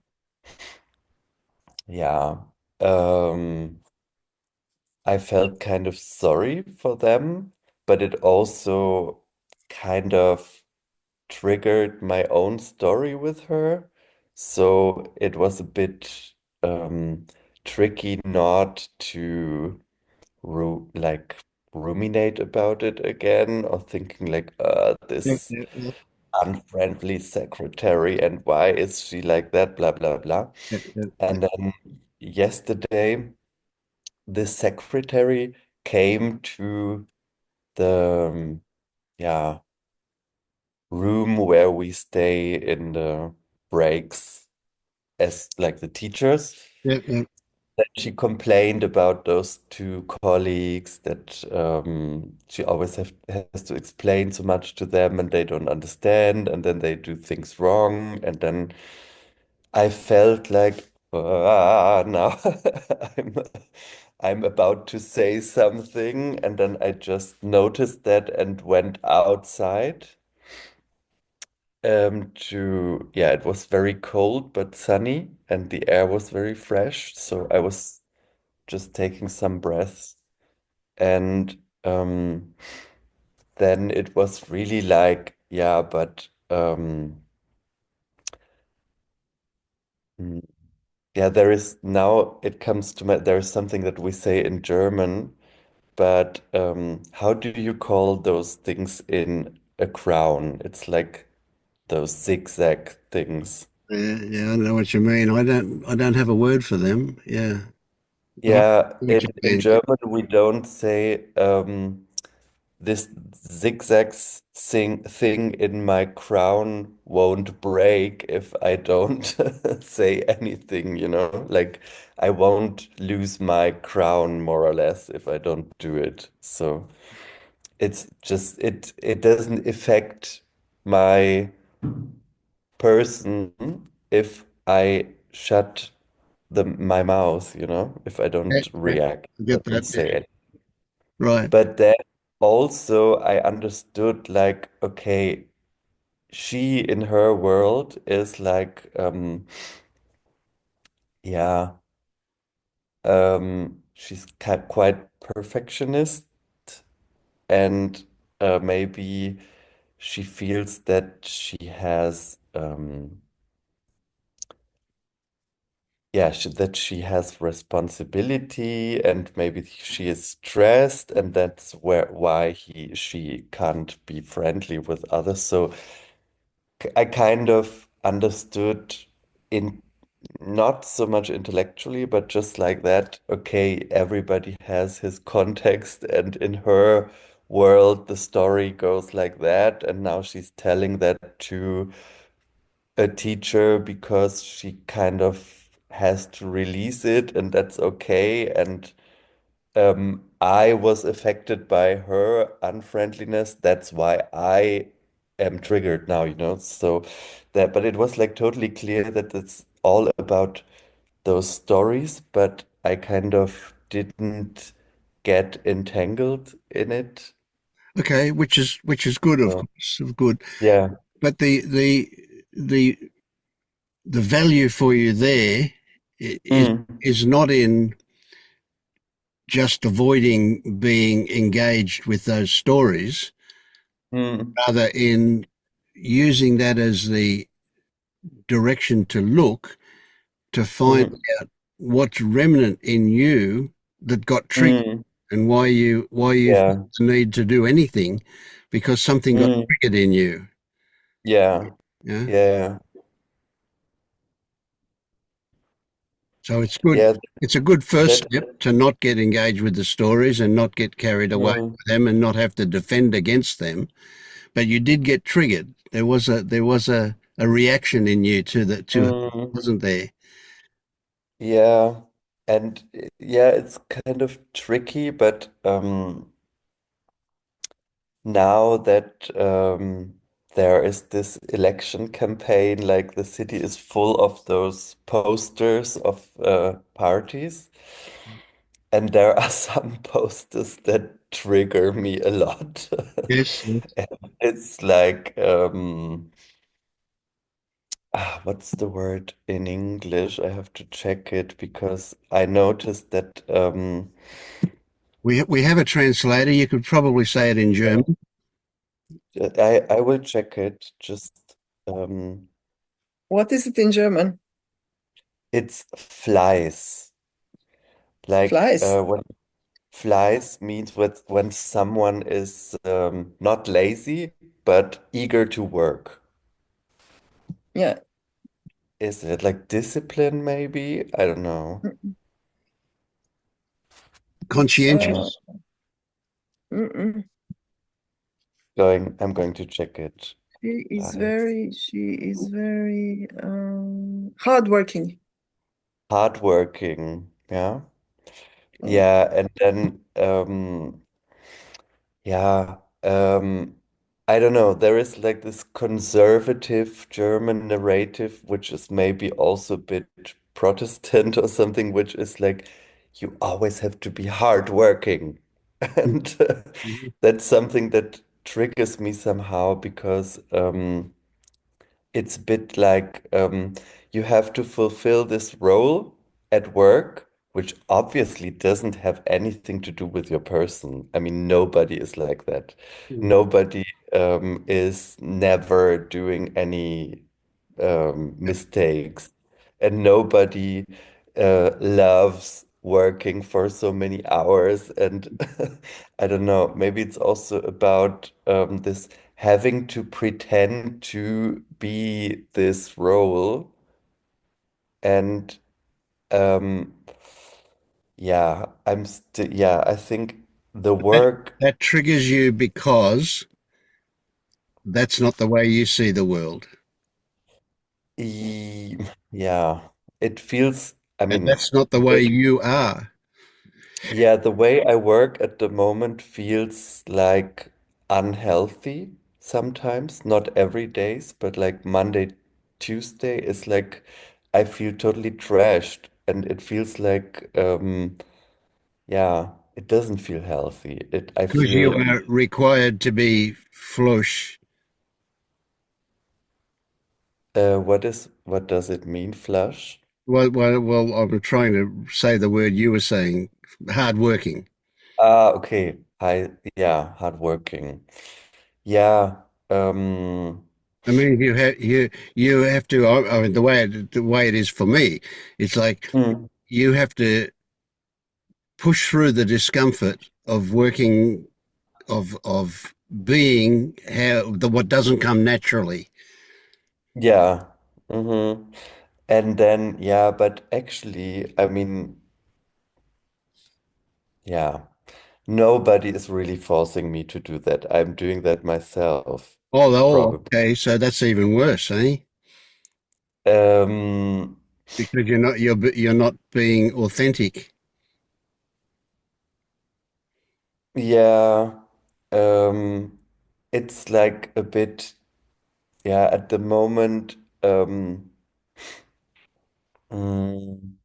yeah, um, I felt kind of sorry for them, but it also kind of triggered my own story with her. So it was a bit tricky not to like ruminate about it again or thinking like, yeah, this yeah, yeah, unfriendly secretary and why is she like that, blah, blah, blah. yeah, yeah, yeah. And then yesterday, the secretary came to the yeah room where we stay in the breaks as like the teachers. Yeah, yeah. That she complained about those two colleagues that she always has to explain so much to them and they don't understand and then they do things wrong and then I felt like now I'm I'm about to say something and then I just noticed that and went outside to yeah, it was very cold but sunny and the air was very fresh, so I was just taking some breaths and then it was really like yeah, but mm, yeah, there is now it comes to my there is something that we say in German, but how do you call those things in a crown? It's like those zigzag things. Yeah, I know what you mean. I don't have a word for them. Yeah, but I Yeah, know what you in mean. German we don't say this thing in my crown won't break if I don't say anything, you know? Like I won't lose my crown more or less if I don't do it. So it's just it doesn't affect my person if I shut my mouth, you know, if I Yeah, don't yeah, react, I I get don't that. Yeah, say it. right. But then also I understood like, okay, she in her world is like, yeah, she's quite perfectionist and maybe she feels that she has, yeah, that she has responsibility and maybe she is stressed and that's why she can't be friendly with others. So I kind of understood in not so much intellectually, but just like that, okay, everybody has his context, and in her world, the story goes like that, and now she's telling that to a teacher because she kind of has to release it, and that's okay. And I was affected by her unfriendliness. That's why I am triggered now, you know. So that, but it was like totally clear that it's all about those stories, but I kind of didn't. get entangled in it. Okay, which is good, of So, course, of good. yeah. But the the value for you there is Mm, is not in just avoiding being engaged with those stories, mm, rather in using that as the direction to look to find mm, out what's remnant in you that got triggered mm, and why you felt yeah. the need to do anything because something got Mm, triggered in you. yeah. Yeah. Yeah. So it's good. Yeah. It's a good first That. step to not get engaged with the stories and not get carried away Mm, with them and not have to defend against them. But you did get triggered. There was a reaction in you to her, mm, wasn't there? yeah. And yeah, it's kind of tricky, but now that there is this election campaign, like the city is full of those posters of parties, and there are some posters that trigger me a lot. Yes. And it's like, what's the word in English? I have to check it because I noticed that We have a translator. You could probably say it in German. I will check it. Just um, What is it in German? it's flies. Like Flies. when flies means when someone is not lazy but eager to work. Yeah. Is it like discipline maybe? I don't know. Mm, Conscientious. mm. I'm going to check it. Flies. She is very hardworking. Hardworking. Yeah. Oh, Yeah, and then yeah, I don't know. There is like this conservative German narrative, which is maybe also a bit Protestant or something, which is like you always have to be hardworking. And Mhm. that's something that triggers me somehow because it's a bit like you have to fulfill this role at work, which obviously doesn't have anything to do with your person. I mean, nobody is like that. Nobody is never doing any mistakes, and nobody loves working for so many hours. And I don't know, maybe it's also about this having to pretend to be this role. And um, yeah, I'm still, yeah, I think the That work, that triggers you because that's not the way you see the world. yeah, it feels, I And mean, that's not the way you are. yeah, the way I work at the moment feels like unhealthy sometimes, not every days, but like Monday, Tuesday is like I feel totally trashed, and it feels like yeah, it doesn't feel healthy. I Because you feel are required to be flush. what does it mean, flush? Well, I'm trying to say the word you were saying, hardworking. Ah, okay. Yeah, hardworking. Yeah. Um I mean, you have to. I mean, the way it is for me, it's like mm, you have to push through the discomfort of working, of being how the what doesn't come naturally. yeah. And then, yeah, but actually, I mean, yeah, nobody is really forcing me to do that. I'm doing that myself, probably. Okay, so that's even worse, eh? Um, Because you're not being authentic. yeah, um, it's like a bit, yeah, at the moment, mm,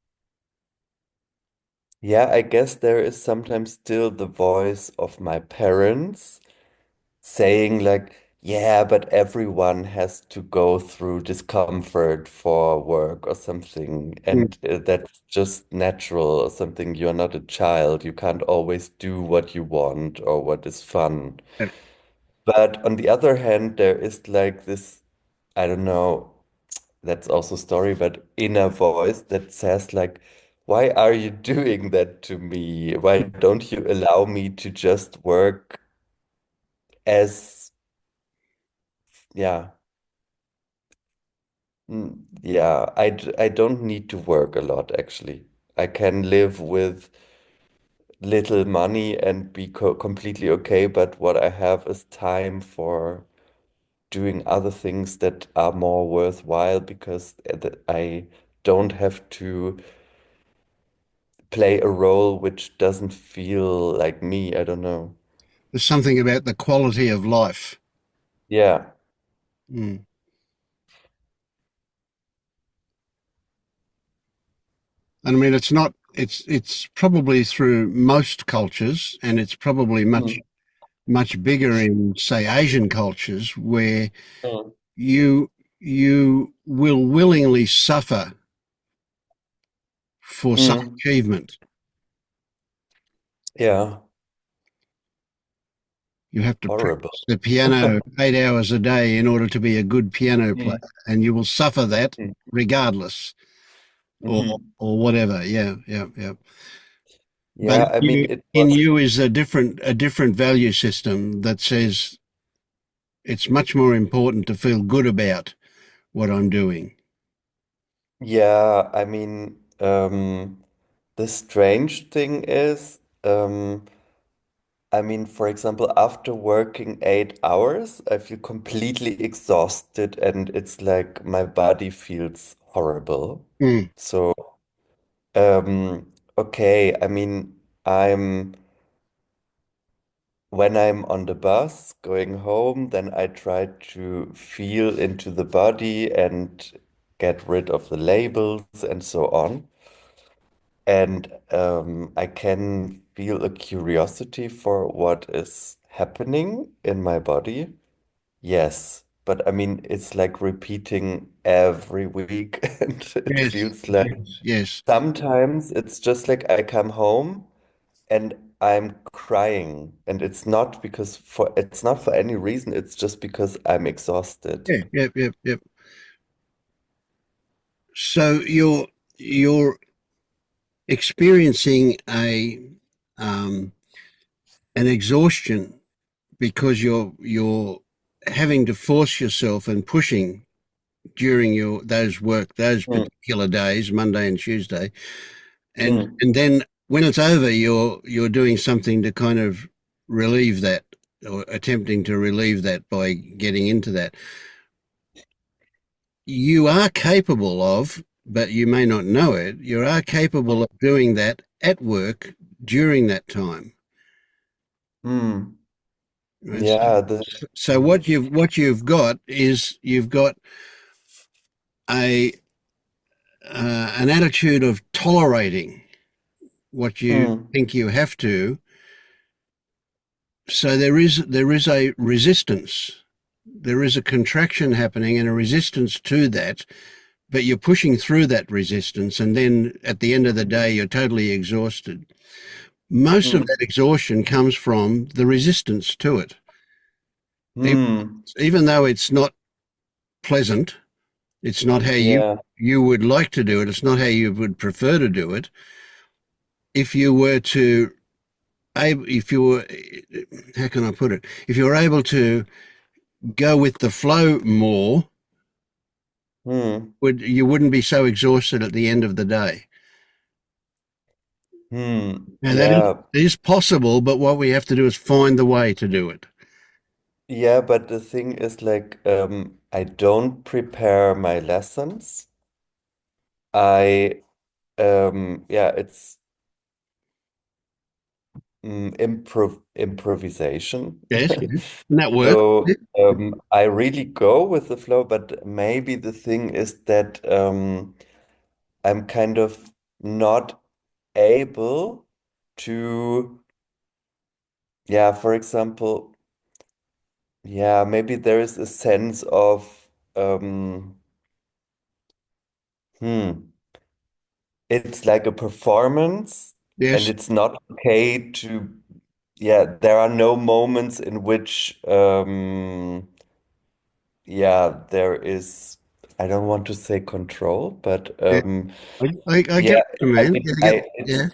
Yeah, I guess there is sometimes still the voice of my parents saying like, yeah, but everyone has to go through discomfort for work or something, Mm. and that's just natural or something. You're not a child. You can't always do what you want or what is fun. Uh, But on the other hand, there is like this, I don't know, that's also story, but inner voice that says like, why are you doing that to me? Why don't you allow me to just work as, yeah, yeah, I don't need to work a lot actually. I can live with little money and be completely okay, but what I have is time for doing other things that are more worthwhile because I don't have to play a role which doesn't feel like me. I don't know. There's something about the quality of life. Yeah. Mm. And I mean, it's not, it's probably through most cultures, and it's probably Mm, much bigger in, say, Asian cultures where mm, you, you will willingly suffer for some mm. achievement. Yeah. You have to Horrible. practice the piano 8 hours a day in order to be a good piano player, Mm, and you will suffer that mm, regardless, mhm. or whatever. Yeah, yeah, yeah. But Yeah, I mean, it in was, you is a different value system that says it's much more important to feel good about what I'm doing. yeah, I mean, the strange thing is, I mean, for example, after working 8 hours, I feel completely exhausted and it's like my body feels horrible. Mm. So, okay, I mean, I'm when I'm on the bus going home, then I try to feel into the body and get rid of the labels and so on. And I can feel a curiosity for what is happening in my body. Yes, but I mean, it's like repeating every week, and it Yes, feels like yes, yes. sometimes it's just like I come home and I'm crying, and it's not for any reason, it's just because I'm exhausted. Yeah, yep, yep, yep. So you're experiencing um, an exhaustion because you're having to force yourself and pushing during your those Mm, particular days, Monday and Tuesday, mm, and then when it's over, you're doing something to kind of relieve that, or attempting to relieve that by getting into that. You are capable of, but you may not know it, you are capable mm, of doing that at work during that time. mm. Right? Yeah, So what you've got is you've got a an attitude of tolerating what you mm, think you have to. So there is a resistance. There is a contraction happening and a resistance to that, but you're pushing through that resistance, and then at the end of the day, you're totally exhausted. Most of that mm, exhaustion comes from the resistance to it. Even, mm. even though it's not pleasant, it's not how Yeah. you would like to do it, it's not how you would prefer to do it. If you were to, if you were, how can I put it? If you were able to go with the flow more, Mm, you wouldn't be so exhausted at the end of the day. Now that yeah. is possible, but what we have to do is find the way to do it. Yeah, but the thing is like I don't prepare my lessons. I yeah, it's improvisation. Yes, yes. And that works. So I really go with the flow, but maybe the thing is that I'm kind of not. able to, yeah, for example, yeah, maybe there is a sense of, um, hmm, it's like a performance, and Yes. it's not okay to, yeah, there are no moments in which, yeah, there is, I don't want to say control, but Yeah. I yeah, get you, I man. mean, Yeah.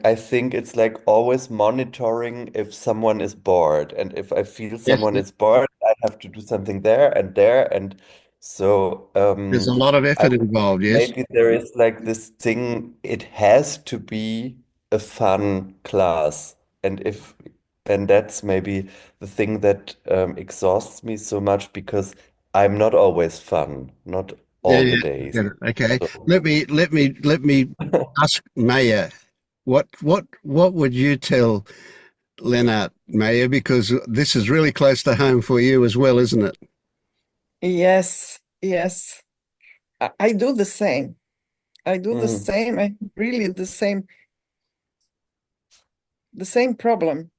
I think it's like always monitoring if someone is bored, and if I feel Yes. someone is bored, I have to do something there, and so There's a lot of I effort involved. Yes. maybe there is like this thing, it has to be a fun class. And if, and that's maybe the thing that exhausts me so much because I'm not always fun, not Yeah. all the Yeah. days. Get it. Okay. So, Let me ask Maya. What would you tell Lennart, Maya? Because this is really close to home for you as well, isn't it? Yes, yes. I do the same. I do the mm, same. I really the same problem.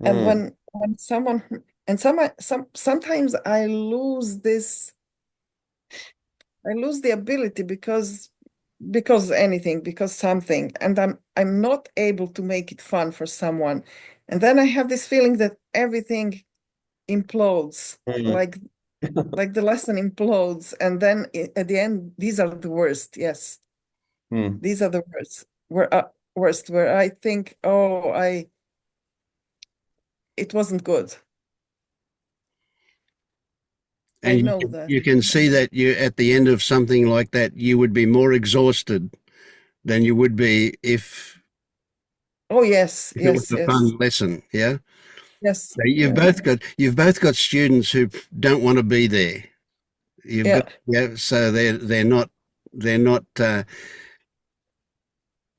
And mm, when someone and sometimes I lose the ability because anything, because something, and I'm not able to make it fun for someone. And then I have this feeling that everything implodes, mm, like the lesson implodes, and then at the end, these are the worst. Yes, mm. these are the worst. Worst where I think, oh, I it wasn't good. I And know that. you can see that you at the end of something like that, you would be more exhausted than you would be Oh yes, if it was yes, a yes, fun lesson. Yeah. yes. So Yeah, you've both got students who don't want to be there. You've got yeah, yeah, so they're not they're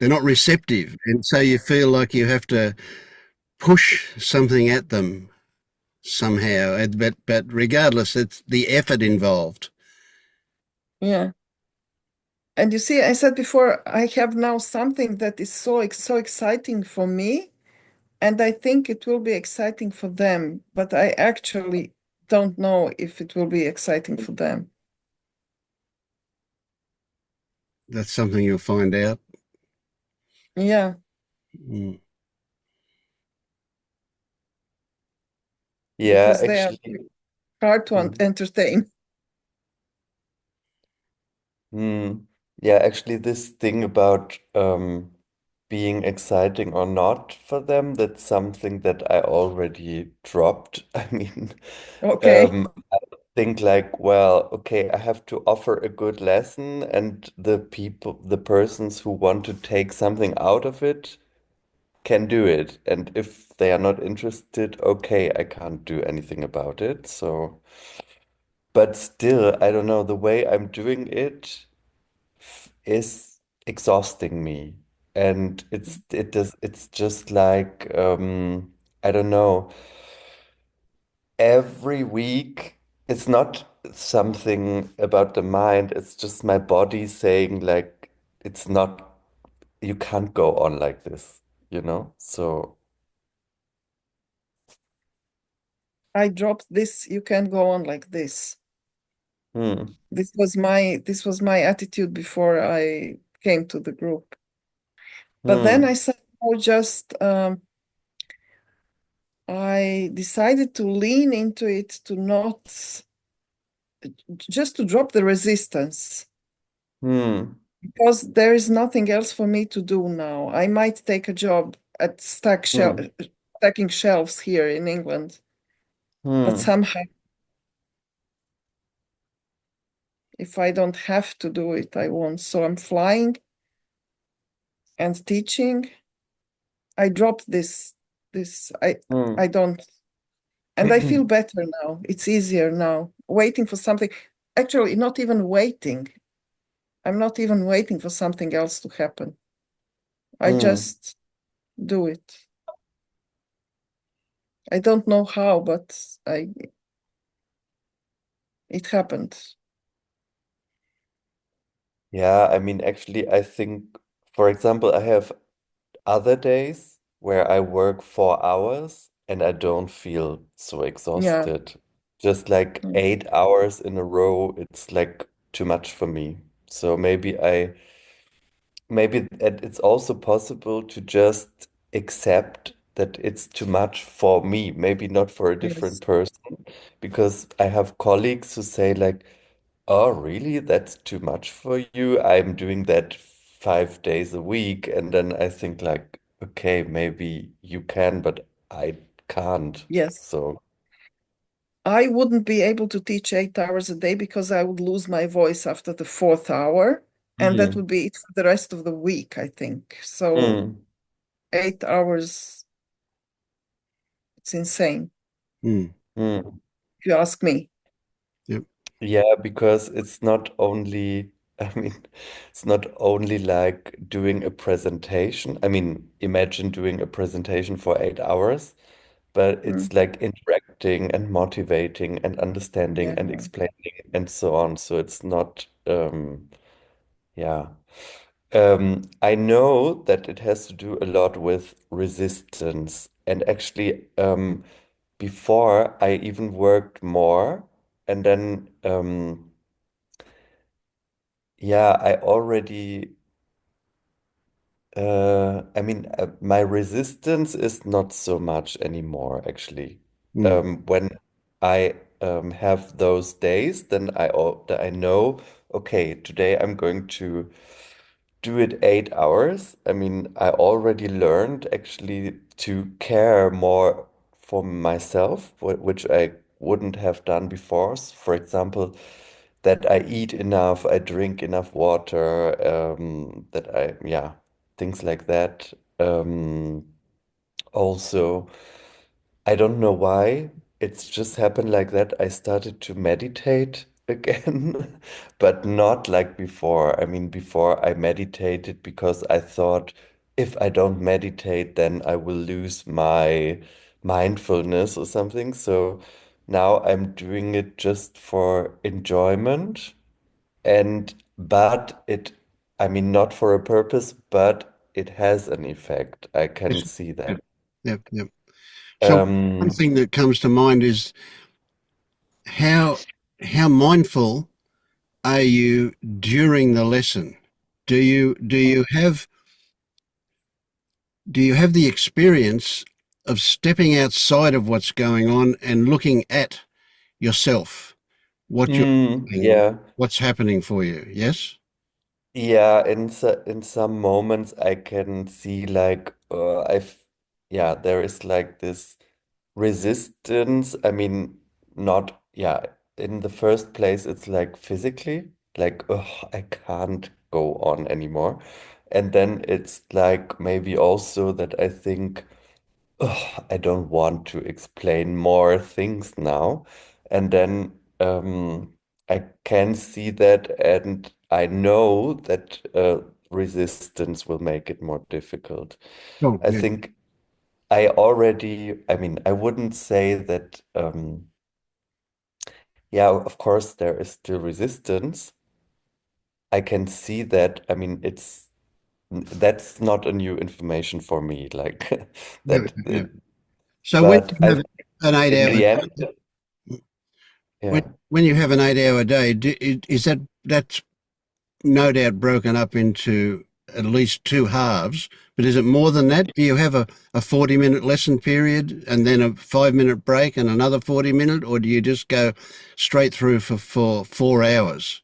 not receptive, and so you feel like you have to push something at them somehow. But regardless, it's the effort involved. yeah. And you see, I said before, I have now something that is so exciting for me, and I think it will be exciting for them, but I actually don't know if it will be exciting for them. That's something you'll find out. Yeah, Mm. Yeah, because they are actually. hard to Mm. entertain. Mm. Yeah, actually, this thing about being exciting or not for them, that's something that I already dropped. I mean, Okay. I think like, well, okay, I have to offer a good lesson, and the persons who want to take something out of it can do it. And if they are not interested, okay, I can't do anything about it. So, but still, I don't know, the way I'm doing it is exhausting me. And it's just like I don't know, every week it's not something about the mind, it's just my body saying like it's not, you can't go on like this, you know? So I dropped this. You can't go on like this. hmm, This was my attitude before I came to the group. But then I hmm, said, oh, just I decided to lean into it, to not just to drop the resistance, hmm, because there is nothing else for me to do now. I might take a job at hmm, stacking shelves here in England, but hmm, somehow, if I don't have to do it, I won't. So I'm flying and teaching. I dropped this. I hmm. don't, and I feel better now. It's easier now. Waiting for something, actually, not even waiting. I'm not even waiting for something else to happen. I Hmm. just do it. I don't know how, but I it happened. Yeah, I mean, actually, I think for example, I have other days where I work 4 hours and I don't feel so Yeah. exhausted. Just like Mm. 8 hours in a row, it's like too much for me. So it's also possible to just accept that it's too much for me, maybe not for a different Yes. person, because I have colleagues who say like, "Oh, really? That's too much for you? I'm doing that 5 days a week." And then I think like, okay, maybe you can, but I can't. Yes. So, I wouldn't be able to teach 8 hours a day because I would lose my voice after the fourth hour, and that mm, would be it for the rest of the week, I think. So mm, 8 hours, it's insane, Mm. mm. if you ask me. Yep. Yeah, because it's not only, I mean, it's not only like doing a presentation. I mean, imagine doing a presentation for 8 hours, but Mm. it's like interacting and motivating and understanding Yeah. and explaining and so on. So it's not, yeah. I know that it has to do a lot with resistance. And actually, before I even worked more, and then, yeah, I already, I mean, my resistance is not so much anymore, actually. Mm. When I have those days, then I know, okay, today I'm going to do it 8 hours. I mean, I already learned actually to care more for myself, which I wouldn't have done before. For example, that I eat enough, I drink enough water, yeah, things like that. Also, I don't know why. It's just happened like that. I started to meditate again, but not like before. I mean, before I meditated because I thought if I don't meditate, then I will lose my mindfulness or something. So now I'm doing it just for enjoyment I mean, not for a purpose, but it has an effect. I can Yes. see that. Yep. Yep. Yep. So one Um, thing that comes to mind is how how mindful are you during the lesson? Do you have the experience of stepping outside of what's going on and looking at yourself, what you're doing or yeah. what's happening for you? Yes? Yeah, in some moments I can see like yeah, there is like this resistance. I mean, not yeah, in the first place it's like physically, like I can't go on anymore. And then it's like maybe also that I think I don't want to explain more things now. And then I can see that, and I know that resistance will make it more difficult. Oh, I yeah. think I mean, I wouldn't say that, yeah, of course, there is still resistance. I can see that. I mean, that's not a new information for me. Like Yeah, that, yeah. So when but you have an in 8 hour the end, when yeah. when you have an 8 hour day, is that's no doubt broken up into at least two halves, but is it more than that? Do you have a 40-minute lesson period and then a 5-minute break and another 40-minute, or do you just go straight through for 4 hours?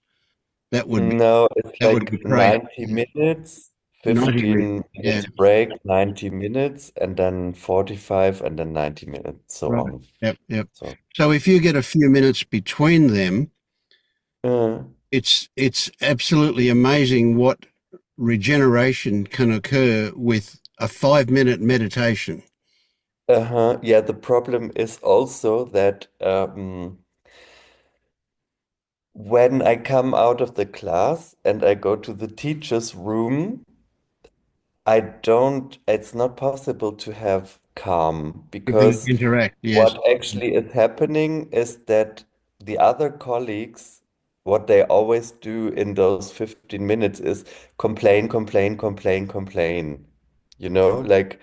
That would be No, it's that would be like crazy. 90 minutes, 90 minutes. 15 Yeah. minutes break, 90 minutes, and then 45, and then 90 minutes, so Right. on. Yep. Yep. So, So if you get a few minutes between them, uh, it's absolutely amazing what regeneration can occur with a 5-minute meditation. yeah, the problem is also that when I come out of the class and I go to the teacher's room, it's not possible to have calm You can because interact, yes. what actually is happening is that the other colleagues what they always do in those 15 minutes is complain, complain, complain, complain. You know, like,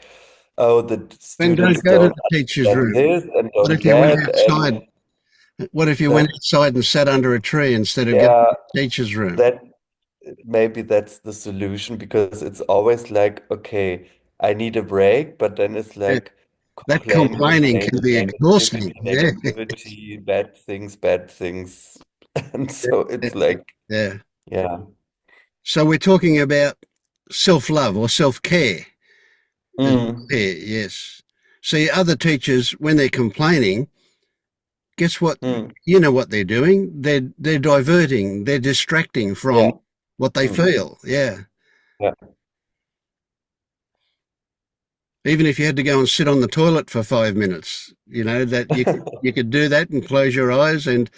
oh, the Then students don't go to don't the teacher's understand room. this and What don't if you went that. outside? And What if you went that, outside and sat under a tree instead of getting yeah, to the teacher's room? that maybe that's the solution because it's always like, okay, I need a break, but then it's Yeah, like that complain, complaining can complain, be exhausting. negativity, Yeah, negativity, bad things, bad things. And yeah, so yeah. it's like, Yeah. yeah. So we're talking about self-love or self-care. As Mm, care, yes. See, other teachers, when they're complaining, guess what? mm, You know what they're doing? They're diverting, they're distracting yeah. from what they Mm, feel. Yeah. yeah. Even if you had to go and sit on the toilet for 5 minutes, that you could do that and close your eyes and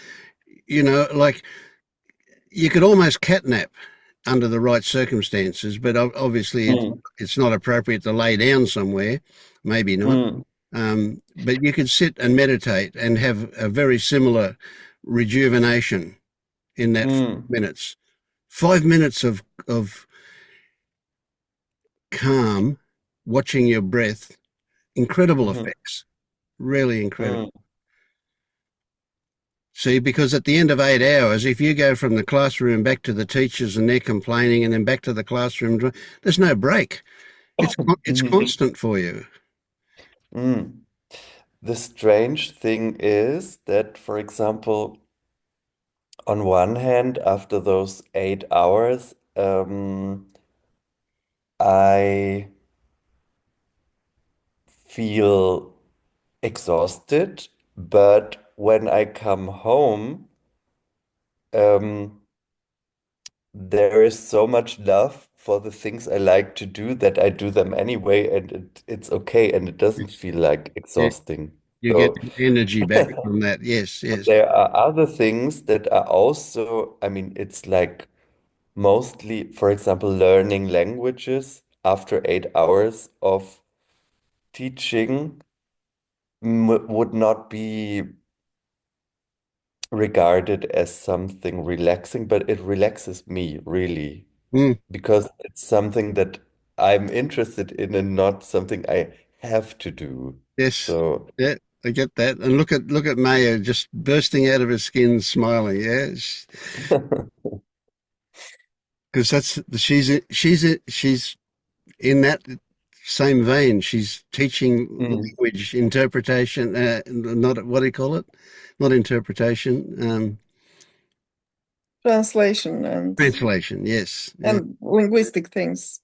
like you could almost catnap under the right circumstances, but obviously Mm, it's not appropriate to lay down somewhere. Maybe not. mm, But you could sit and meditate and have a very similar rejuvenation in that mm, 5 minutes. 5 minutes of calm, watching your breath, incredible mhm, effects, really incredible. mm, See, because at the end of 8 hours, if you go from the classroom back to the teachers and they're complaining and then back to the classroom, there's no break. It's mhm, constant for you. mm. The strange thing is that, for example, on one hand, after those 8 hours, I feel exhausted, but when I come home, um, there is so much love for the things I like to do that I do them anyway, and it's okay, and it doesn't feel like Yeah, exhausting. you get So energy back from that. Yes, yes. there are other things that are also, I mean, it's like mostly, for example, learning languages after 8 hours of teaching would not be regarded as something relaxing, but it relaxes me really Mm, because it's something that I'm interested in and not something I have to do. yes. So, Yeah, I get that. And look at Maja just bursting out of her skin, smiling. Yeah, because she's in that same vein. She's teaching mm, language interpretation. Not what do you call it? Not interpretation. Translation and Translation. Yes. Yeah. and linguistic things.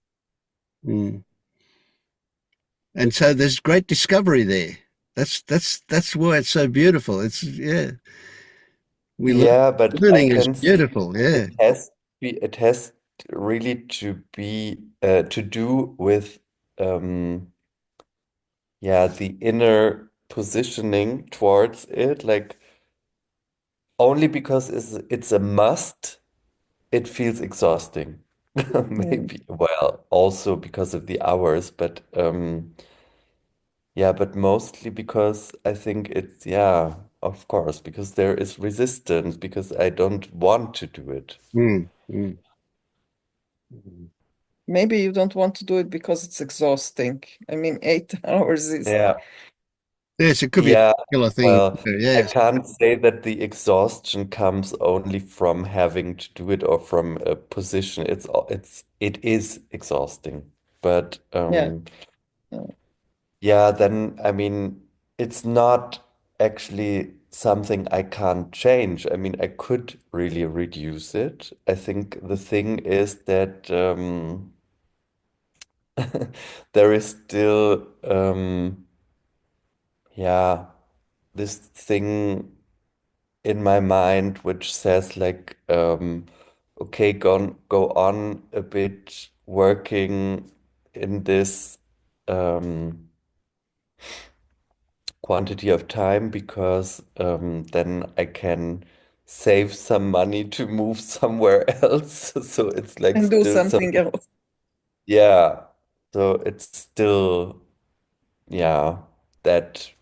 Mm. And so there's great discovery there. That's why it's so beautiful. It's yeah. We learn. yeah, but I Learning is can see beautiful. Yeah. it has really to be to do with um yeah, the inner positioning towards it, like only because it's a must, it feels exhausting. Mm. Maybe, well, also because of the hours, but yeah, but mostly because I think it's, yeah, of course, because there is resistance, because I don't want to do it. Mm, mm. Mhm. Maybe you don't want to do it because it's exhausting. I mean, 8 hours is, Yeah, Yes, it could be a yeah. particular thing. Well, I Yes. can't say that the exhaustion comes only from having to do it or from a position. It is exhausting. But yeah. Yeah. yeah, then I mean, it's not actually something I can't change. I mean, I could really reduce it. I think the thing is that there is still yeah, this thing in my mind which says like okay, go on a bit working in this um quantity of time because then I can save some money to move somewhere else. So it's like And do still something something, else. yeah. So it's still, yeah, that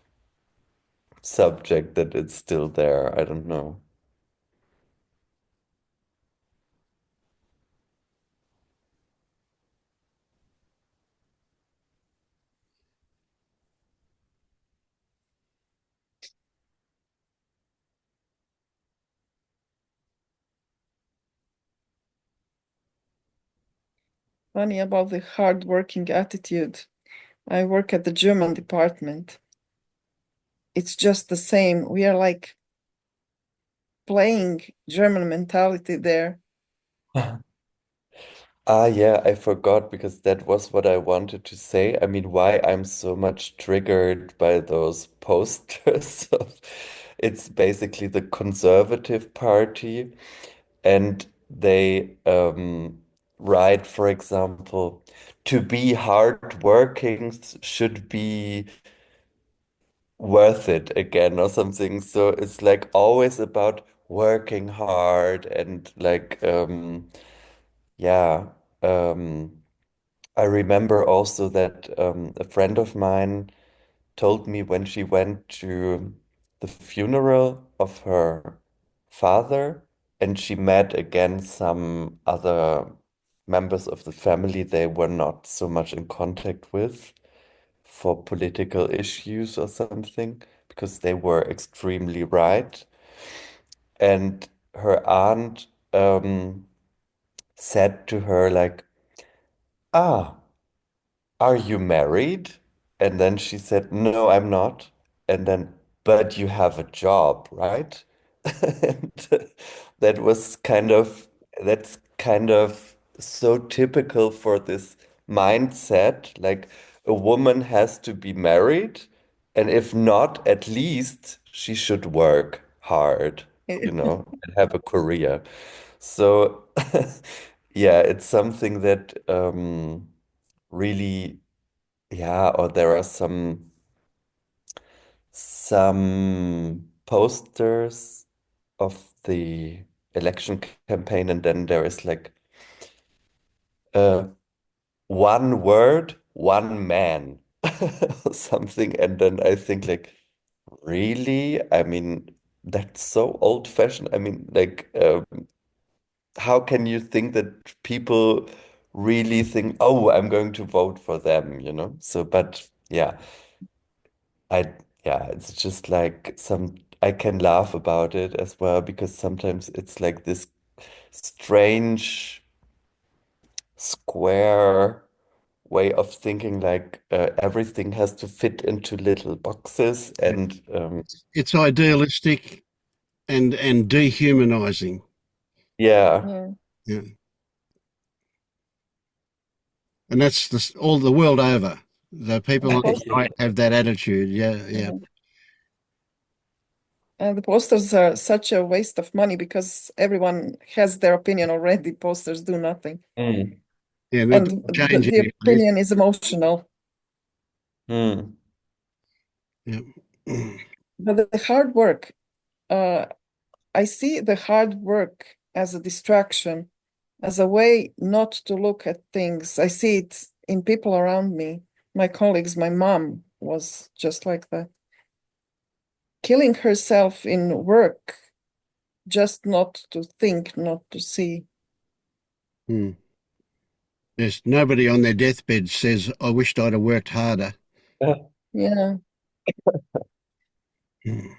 subject that it's still there. I don't know. funny about the hard-working attitude. I work at the German department. It's just the same. We are like playing German mentality there. Ah, yeah, I forgot because that was what I wanted to say. I mean, why I'm so much triggered by those posters of it's basically the Conservative Party, and they write, for example, to be hardworking should be worth it again or something. So it's like always about working hard and like yeah. Um I remember also that a friend of mine told me when she went to the funeral of her father and she met again some other members of the family they were not so much in contact with for political issues or something because they were extremely right. And her aunt said to her like, ah, are you married? And then she said, no, I'm not. And then, but you have a job, right? And that was that's kind of so typical for this mindset. Like a woman has to be married, and if not, at least she should work hard, and have a career. So, yeah, it's something that really, yeah, or there are some posters of the election campaign, and then there is like uh, one word, one man, or something, and then I think like, really? I mean, that's so old-fashioned. I mean, like, how can you think that people really think, oh, I'm going to vote for them? So, but yeah. I yeah, it's just like I can laugh about it as well because sometimes it's like this strange square way of thinking like everything has to fit into little boxes and It's idealistic and dehumanizing. yeah. Yeah. Yeah. And that's all the world over. The people And on the post right have that attitude. Yeah, yeah. yeah. And the posters are such a waste of money because everyone has their opinion already. Posters do nothing. Mm, Yeah, not And changing the it. opinion is emotional. mm. Yeah. But the hard work, uh, I see the hard work as a distraction, as a way not to look at things. I see it in people around me, my colleagues, my mom was just like that, killing herself in work, just not to think, not to see. Hmm. There's nobody on their deathbed says, I wished I'd have worked harder. Yeah. Hmm.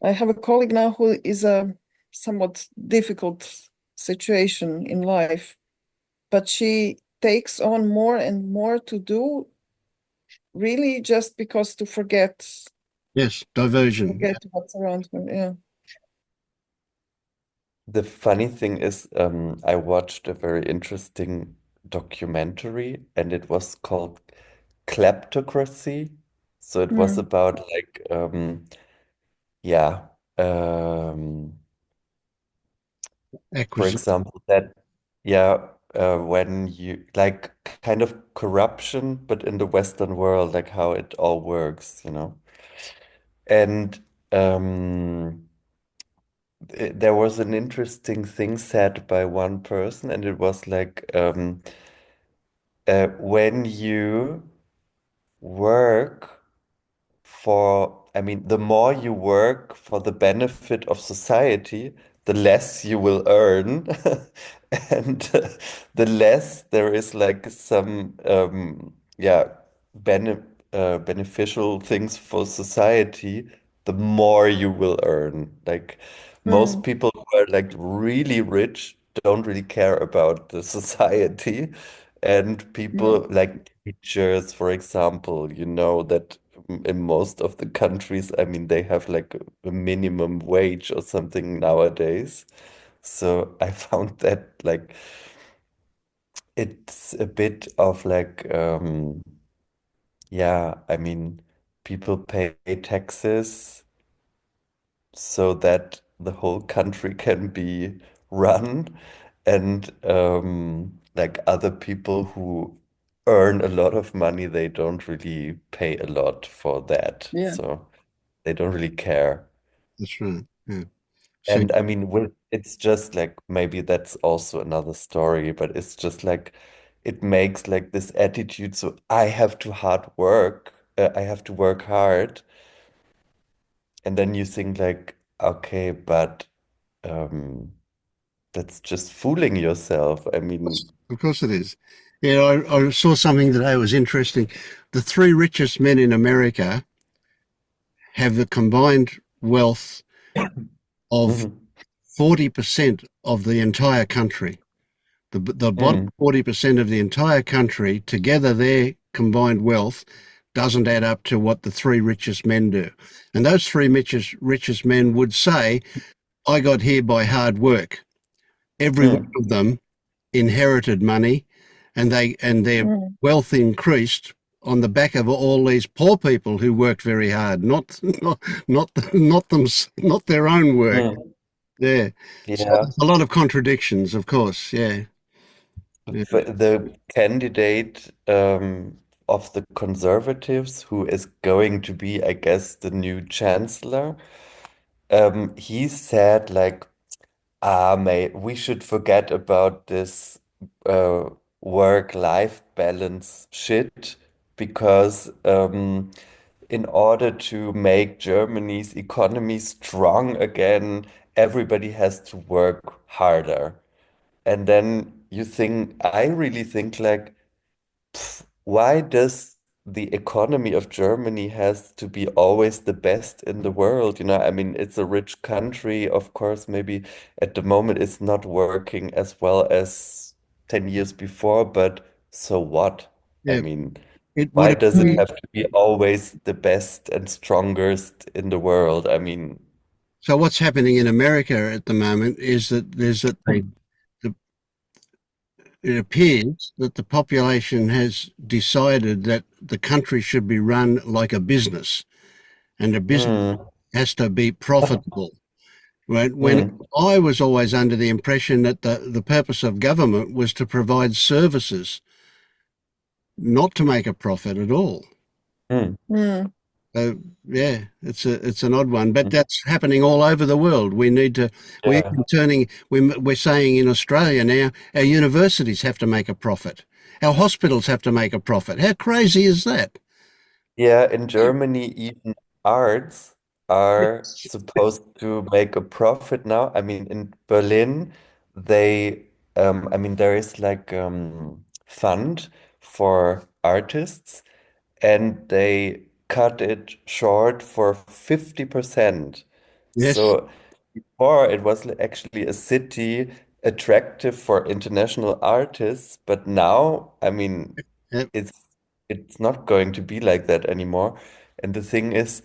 I have a colleague now who is a somewhat difficult situation in life, but she takes on more and more to do, really just because to Yes, diversion. forget what's around her. Yeah. The funny thing is, I watched a very interesting documentary and it was called Kleptocracy. So it was Mm, about like, yeah, for Acquisition. example, yeah, when you like kind of corruption, but in the Western world, like how it all works. And there was an interesting thing said by one person, and it was like, when you work I mean, the more you work for the benefit of society, the less you will earn. And the less there is like some, yeah, beneficial things for society, the more you will earn. Like most mm, people who are like really rich don't really care about the society. And Mm. people like teachers, for example, you know that in most of the countries, I mean, they have like a minimum wage or something nowadays. So I found that like it's a bit of like yeah, I mean, people pay taxes so that the whole country can be run, and like other people who earn a lot of money, they don't really pay a lot for that. Yeah. So they don't really care. That's right. Yeah. So And I mean, it's just like maybe that's also another story, but it's just like it makes like this attitude. So I have to hard work. I have to work hard. And then you think like, okay, but um, that's just fooling yourself. I mean, of course it is. Yeah, I saw something today that was interesting. The three richest men in America have the combined wealth of mhm, 40% of the entire country. The bottom mm, 40% of the entire country, together their combined wealth doesn't add up to what the three richest men do. And those three richest men would say, I got here by hard work. Every one mm, of them inherited money, and their Mm. wealth increased on the back of all these poor people who worked very hard, not their own work. mm. Yeah. So Yeah. there's a lot of contradictions, of course. Yeah. Yeah. The candidate of the conservatives, who is going to be, I guess, the new chancellor, he said like, ah, mate, we should forget about this uh, work-life balance shit because in order to make Germany's economy strong again, everybody has to work harder. And then you think, I really think like, why does the economy of Germany has to be always the best in the world? You know, I mean, it's a rich country, of course, maybe at the moment it's not working as well as 10 years before, but so what? I Yeah. mean, It would why does it appear. Mm. have to be always the best and strongest in the world? I mean, So what's happening in America at the moment is that the it appears that the population has decided that the country should be run like a business, and a business mm, has to be profitable. Right? When mm, I was always under the impression that the purpose of government was to provide services, not to make a profit at all. mm, Mm. So yeah, it's an odd one, but that's happening all over the world. We're yeah. even we're saying in Australia now our universities have to make a profit, our hospitals have to make a profit. How crazy is that? Yeah, in Germany, even arts are supposed to make a profit now. I mean, in Berlin, I mean, there is like fund for artists, and they cut it short for 50%. Yes, So before it was actually a city attractive for international artists, but now, I mean, yep, it's it's not going to be like that anymore. And the thing is,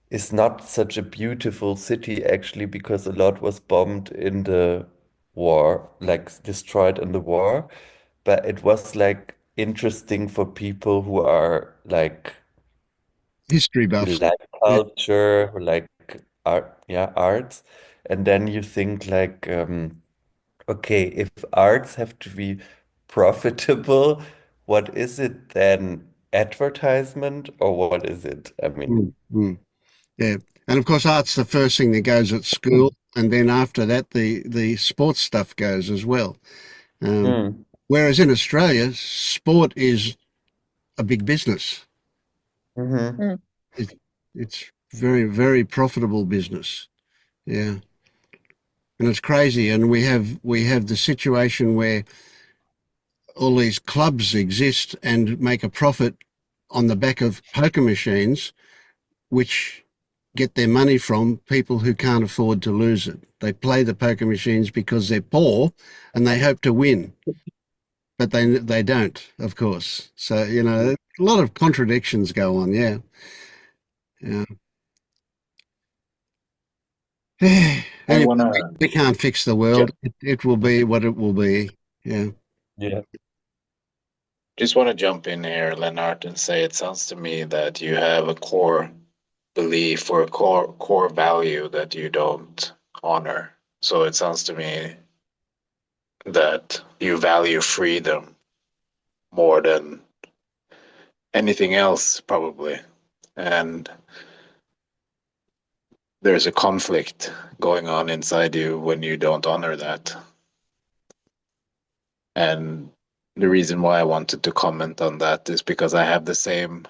it's not such a beautiful city actually because a lot was bombed in the war, like destroyed in the war. But it was like interesting for people who are like history who buffs. like Yeah. culture, who like art, yeah, arts. And then you think like, okay, if arts have to be profitable, what is it then? Advertisement or what is it? I Mm, mean, mm. Yeah, and of course, art's the first thing that goes at school, and then after that, the sports stuff goes as well. Um, mm, whereas in Australia, sport is a big business. hmm Mm. It, it's very profitable business. Yeah, and it's crazy. And we have the situation where all these clubs exist and make a profit on the back of poker machines, which get their money from people who can't afford to lose it. They play the poker machines because they're poor and they hope to win, but they don't, of course. So, a lot of contradictions go on. Yeah. Yeah. I Anyway, wanna we can't fix the world. ju- It will be what it will be. Yeah. Yeah. just want to jump in here, Lennart, and say it sounds to me that you have a core belief or a core value that you don't honor. So it sounds to me that you value freedom more than anything else, probably. And there's a conflict going on inside you when you don't honor that. And the reason why I wanted to comment on that is because I have the same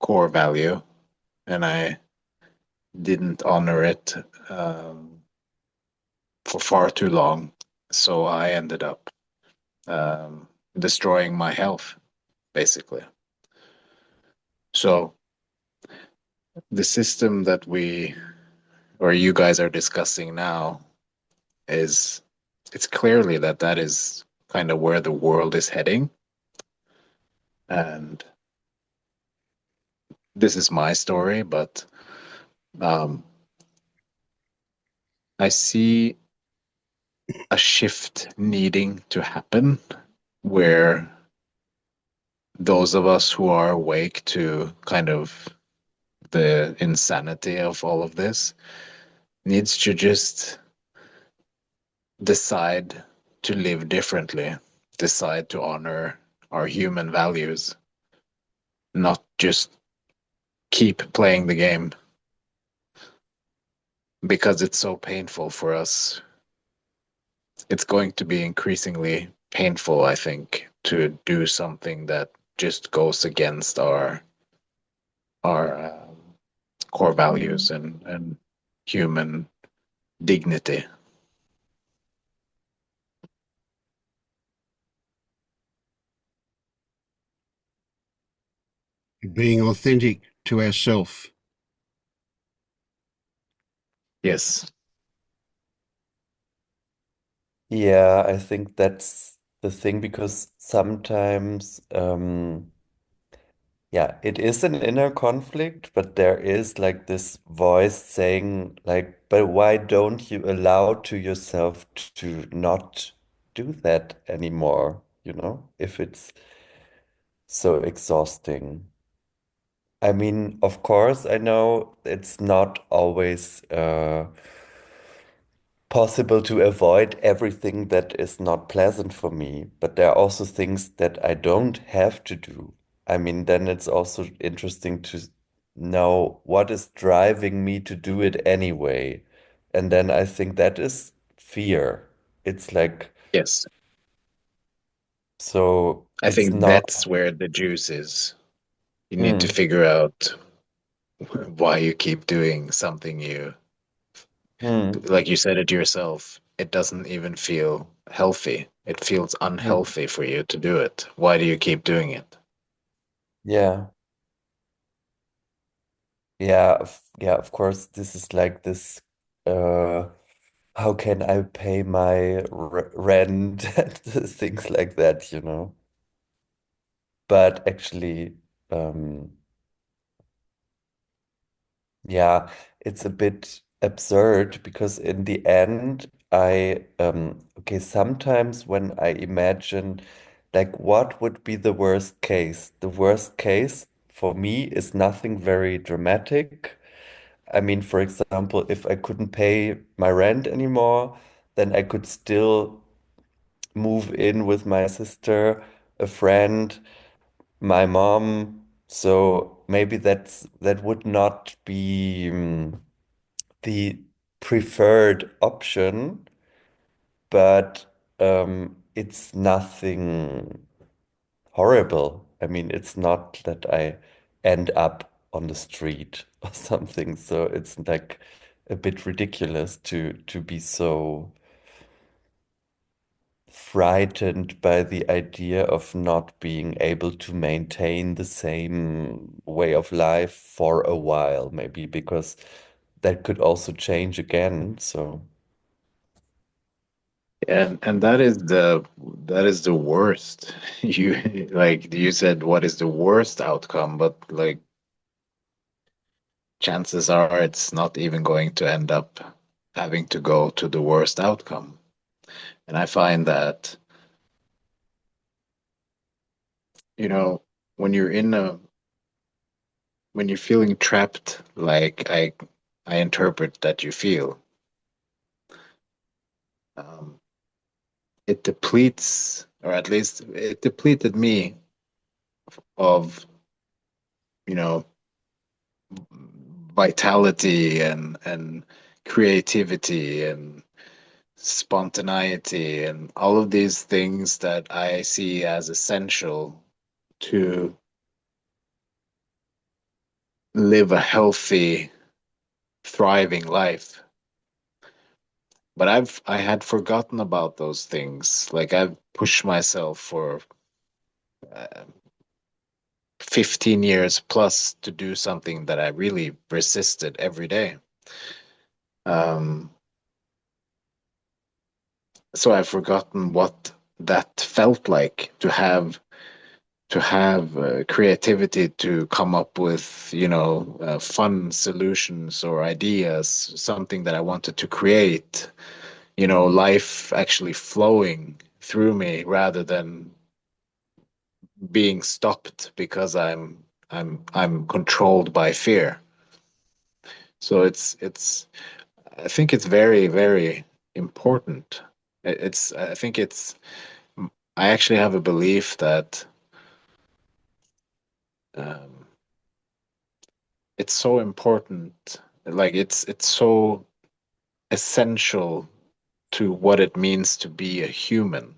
core value and I didn't honor it for far too long. So I ended up um, destroying my health, basically. So the system that we or you guys are discussing now is it's clearly that is kind of where the world is heading. And this is my story, but um, I see a shift needing to happen where those of us who are awake to kind of the insanity of all of this needs to just decide to live differently, decide to honor our human values, not just keep playing the game because it's so painful for us. It's going to be increasingly painful, I think, to do something that just goes against our core values and human dignity. Being authentic to ourselves. Yes. Yeah, I think that's the thing because sometimes, yeah, it is an inner conflict, but there is like this voice saying, like, but why don't you allow to yourself to not do that anymore, if it's so exhausting. I mean, of course, I know it's not always possible to avoid everything that is not pleasant for me, but there are also things that I don't have to do. I mean, then it's also interesting to know what is driving me to do it anyway. And then I think that is fear. It's like, Yes. so I it's think not, that's where the juice is. You need to mm, figure out why you keep doing something mm, like you said it yourself, it doesn't even feel healthy. It feels mm, unhealthy for you to do it. Why do you keep doing it? yeah. Yeah, yeah, of course, this is like this, uh, how can I pay my r rent and things like that. But actually, yeah, it's a bit absurd because in the end, okay, sometimes when I imagine like what would be the worst case? The worst case for me is nothing very dramatic. I mean, for example, if I couldn't pay my rent anymore, then I could still move in with my sister, a friend, my mom. So maybe that would not be the preferred option, but it's nothing horrible. I mean, it's not that I end up on the street or something. So it's like a bit ridiculous to be so frightened by the idea of not being able to maintain the same way of life for a while, maybe because that could also change again. So, And that is the worst. You like you said, what is the worst outcome? But like chances are it's not even going to end up having to go to the worst outcome. And I find that, you know, when you're in a when you're feeling trapped, like I interpret that you feel, um, it depletes, or at least it depleted me of, you know, vitality and creativity and spontaneity and all of these things that I see as essential to live a healthy, thriving life. But I had forgotten about those things. Like I've pushed myself for uh, 15 years plus to do something that I really resisted every day. Um, so I've forgotten what that felt like to have creativity to come up with, you know, fun solutions or ideas, something that I wanted to create, you know, life actually flowing through me rather than being stopped because I'm controlled by fear. So it's I think it's very, very important. It's I think it's I actually have a belief that um, it's so important, like it's so essential to what it means to be a human,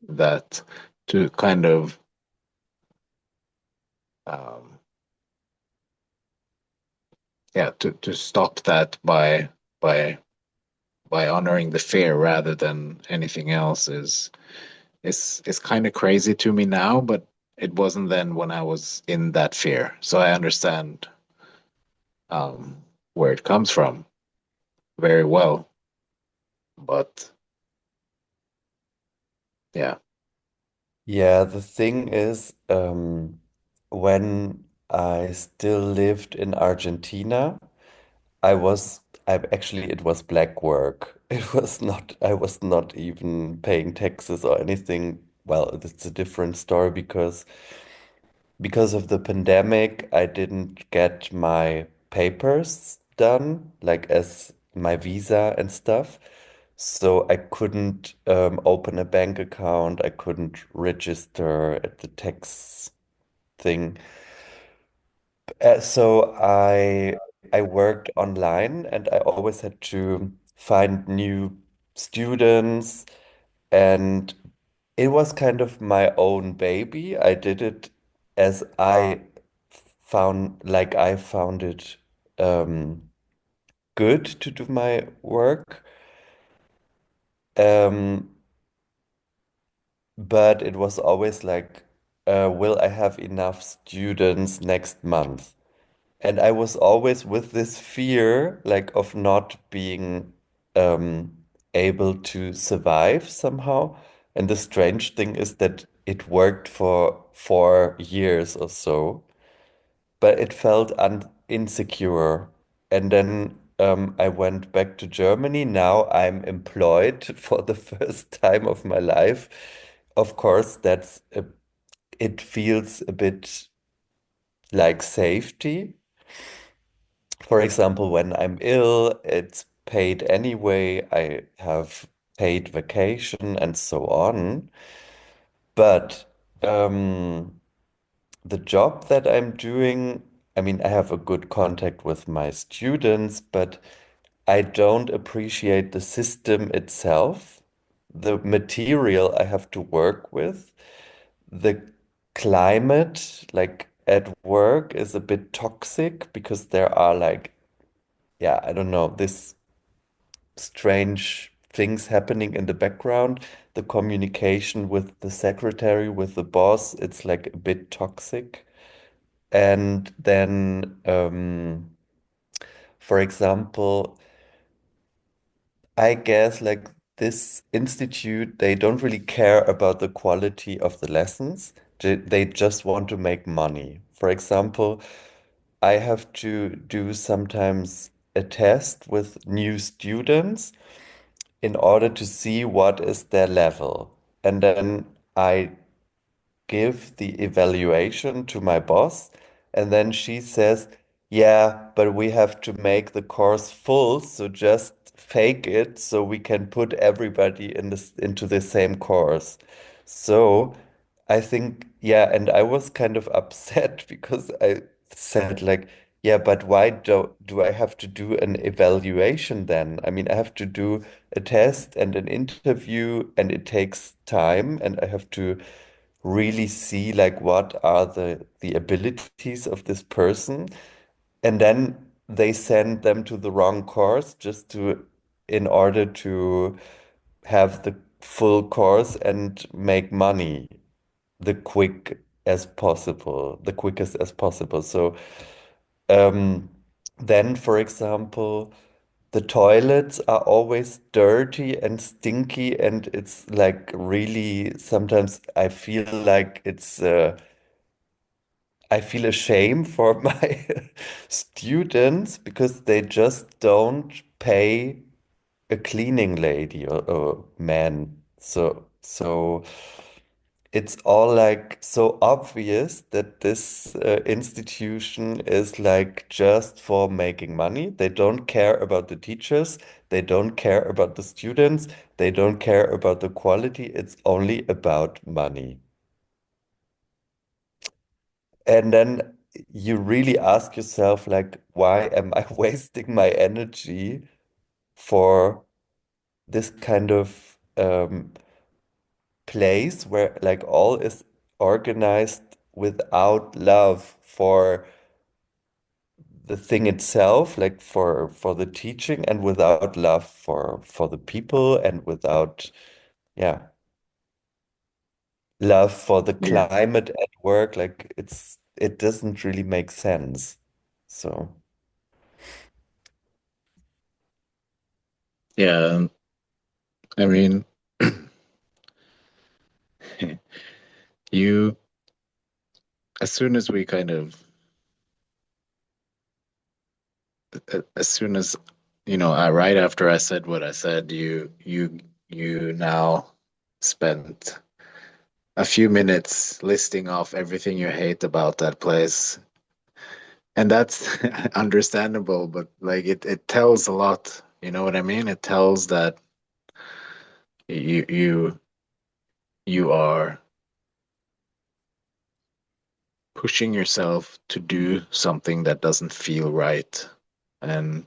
that to kind of um, yeah, to stop that by by honoring the fear rather than anything else is kind of crazy to me now, but it wasn't then when I was in that fear. So I understand um, where it comes from very well. But yeah, yeah, the thing is, when I still lived in Argentina, I was, I actually, it was black work. It was not, I was not even paying taxes or anything. Well, it's a different story because of the pandemic, I didn't get my papers done, like as my visa and stuff. So I couldn't open a bank account. I couldn't register at the tax thing. So I worked online and I always had to find new students, and it was kind of my own baby. I did it as I found it good to do my work. Um, but it was always like, will I have enough students next month? And I was always with this fear, like of not being um, able to survive somehow. And the strange thing is that it worked for 4 years or so, but it felt un insecure. And then I went back to Germany. Now I'm employed for the first time of my life. Of course, it feels a bit like safety. For example, when I'm ill, it's paid anyway. I have paid vacation and so on. But the job that I'm doing, I mean, I have a good contact with my students, but I don't appreciate the system itself, the material I have to work with, the climate, like at work, is a bit toxic because there are like, yeah, I don't know, this strange things happening in the background. The communication with the secretary, with the boss, it's like a bit toxic. And then, for example, I guess like this institute, they don't really care about the quality of the lessons. They just want to make money. For example, I have to do sometimes a test with new students in order to see what is their level. And then I give the evaluation to my boss, and then she says, yeah, but we have to make the course full, so just fake it so we can put everybody in this into the same course. So I think, yeah, and I was kind of upset because I said like, yeah, but why do I have to do an evaluation then? I mean, I have to do a test and an interview, and it takes time, and I have to really see like what are the abilities of this person, and then they send them to the wrong course just to in order to have the full course and make money the quick as possible, the quickest as possible. So um, then, for example, the toilets are always dirty and stinky, and it's like really sometimes I feel like I feel ashamed for my students because they just don't pay a cleaning lady or man. So it's all like so obvious that this institution is like just for making money. They don't care about the teachers. They don't care about the students. They don't care about the quality. It's only about money. And then you really ask yourself, like, why am I wasting my energy for this kind of place where like all is organized without love for the thing itself, like for the teaching, and without love for the people, and without, yeah, love for the Yeah. climate at work. Like it doesn't really make sense. So. Yeah, I mean, you, as soon as we kind of, as soon as, right after I said what I said, you now spent a few minutes listing off everything you hate about that place. And that's understandable, but like it tells a lot. You know what I mean? It tells that you you you are pushing yourself to do something that doesn't feel right. And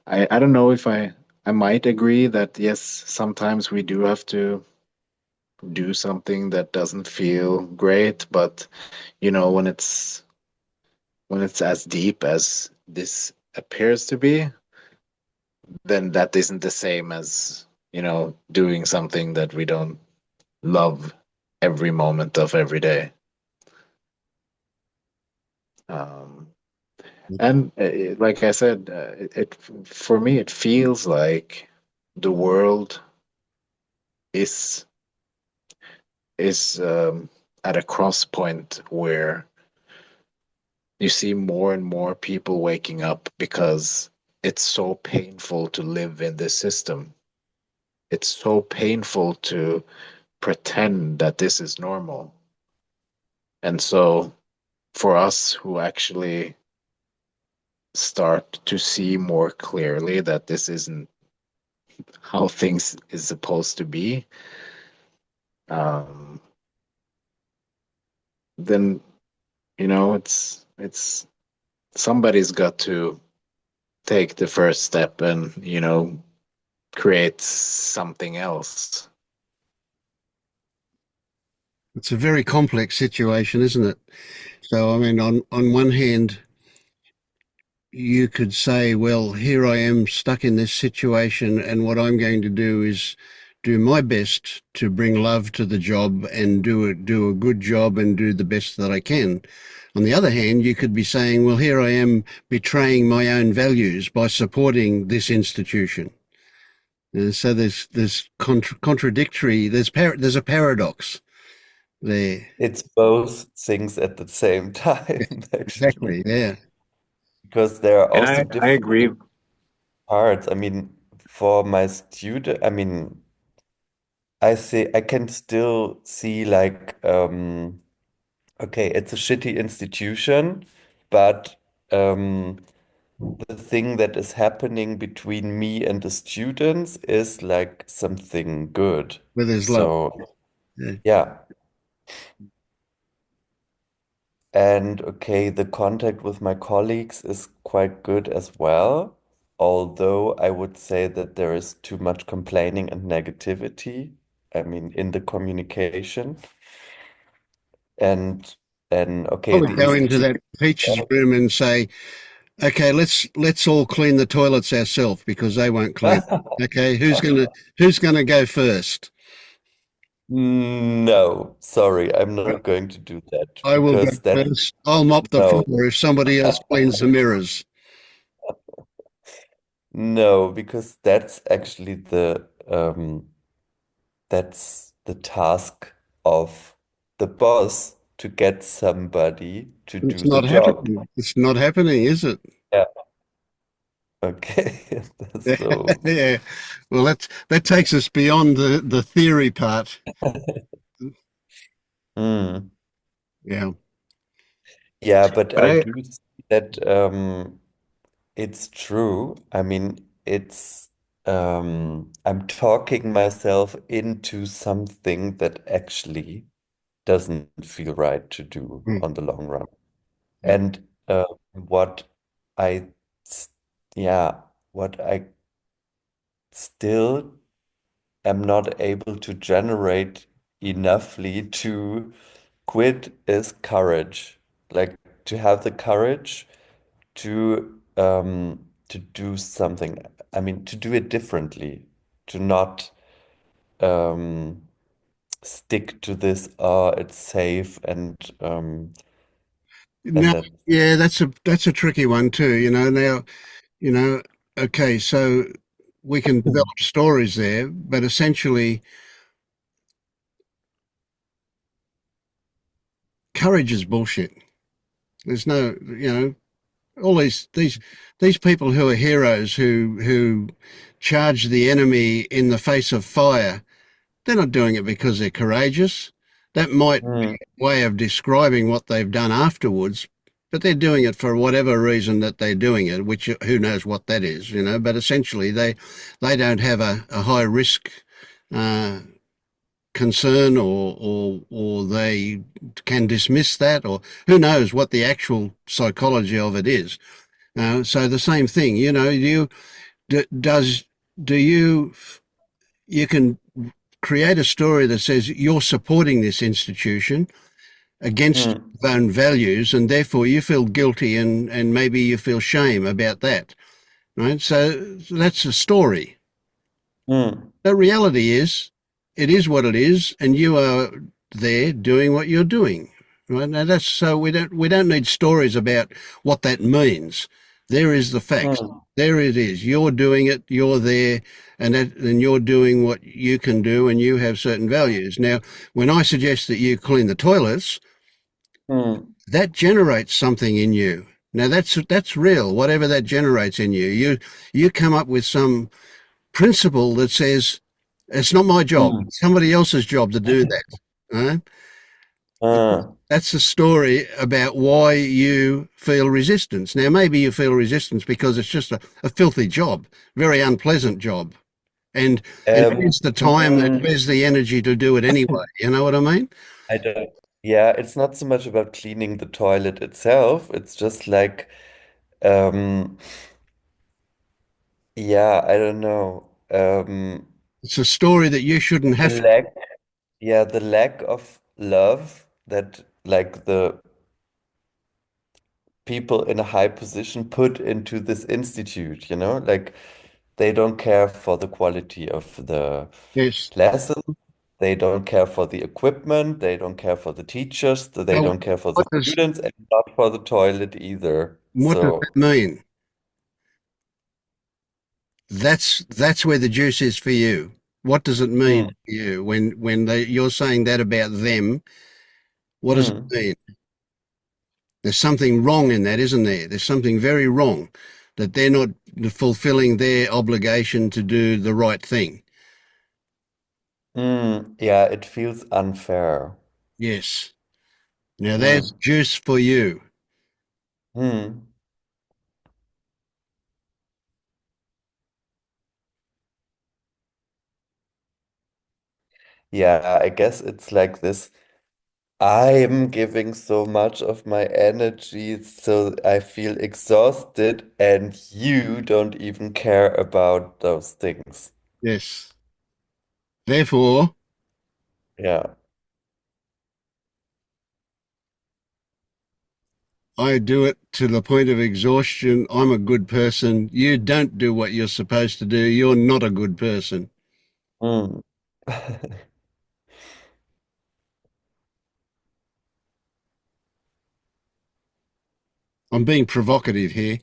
I don't know if I might agree that yes, sometimes we do have to do something that doesn't feel great, but when it's as deep as this appears to be, then that isn't the same as, doing something that we don't love every moment of every day. Um, and like I said, for me, it feels like the world is is at a cross point where you see more and more people waking up because it's so painful to live in this system. It's so painful to pretend that this is normal. And so for us who actually start to see more clearly that this isn't how things is supposed to be, um, then it's somebody's got to take the first step and create something else. It's a very complex situation, isn't it? So, I mean, on one hand, you could say, well, here I am stuck in this situation, and what I'm going to do is do my best to bring love to the job and do a good job and do the best that I can. On the other hand, you could be saying, well, here I am betraying my own values by supporting this institution. So there's contradictory. There's a paradox there. It's both things at the same time, actually, Exactly. Yeah. because there are And also I different agree. parts. I mean, for my student, I mean, I can still see like, okay, it's a shitty institution, but the thing that is happening between me and the students is like something good. Where there's love. So, Yeah. yeah. And okay, the contact with my colleagues is quite good as well, although I would say that there is too much complaining and negativity, I mean, in the communication. And and I okay, would the go into institute. that teacher's room and say, okay, let's all clean the toilets ourselves because they won't clean. Okay, who's gonna go first? No, sorry, I'm not going to do that I will go because that's first. I'll mop the no, floor if somebody else cleans the mirrors. no, because that's actually that's the task of the boss to get somebody to It's do the not job. happening. It's not happening, is it? Yeah. Okay. Yeah. So, Yeah. Well, that takes us beyond the theory part. mm, Yeah. yeah, but But I I, do see that it's true. I mean, I'm talking myself into something that actually doesn't feel right to do Mm. on the long run. Yeah. And what I, s- yeah, what I still am not able to generate enoughly to quit is courage. Like to have the courage to do something. I mean, to do it differently, to not um stick to this, it's safe and Now, that yeah, that's a tricky one too. Now, you know, okay, so we can develop stories there, but essentially, courage is bullshit. There's no, all these people who are heroes who charge the enemy in the face of fire. They're not doing it because they're courageous. That might be Mm, a way of describing what they've done afterwards, but they're doing it for whatever reason that they're doing it, which who knows what that is. But essentially, they don't have a high risk uh, concern, or they can dismiss that, or who knows what the actual psychology of it is. So the same thing, does do you can create a story that says you're supporting this institution against mm, your own values, and therefore you feel guilty, and maybe you feel shame about that, right? So that's a story. mm, The reality is, it is what it is, and you are there doing what you're doing. Right now, that's so we don't need stories about what that means. There is the facts. mm, There it is. You're doing it. You're there, and you're doing what you can do, and you have certain values. Now, when I suggest that you clean the toilets, mm, that generates something in you. Now, that's real. Whatever that generates in you, you come up with some principle that says it's not my job, mm, it's somebody else's job to do that. Right? uh, That's a story about why you feel resistance. Now, maybe you feel resistance because it's just a filthy job, very unpleasant job. And um, where's the time and mm, where's the energy to do it anyway? You know what I mean? I don't. Yeah, it's not so much about cleaning the toilet itself. It's just like, um, yeah, I don't know. It's a story that you shouldn't The have to. lack, yeah, the lack of love that like people in a high position put into this institute, you know? Like they don't care for the quality of the Yes. lesson. They don't care for the equipment. They don't care for the teachers. They Now, don't care for the what does students and not for the toilet either. what does So, that mean? That's where the juice is for you. What does it mean mm, to you when you're saying that about them? What does it mm, mean? There's something wrong in that, isn't there? There's something very wrong that they're not fulfilling their obligation to do the right thing. yeah, it feels unfair. Yes. Now there's Mm, juice for you. mm. Yeah, I guess it's like this. I'm giving so much of my energy, so I feel exhausted, and you don't even care about those things. Yes. Therefore, Yeah. I do it to the point of exhaustion. I'm a good person. You don't do what you're supposed to do. You're not a good person. Mm. I'm being provocative here.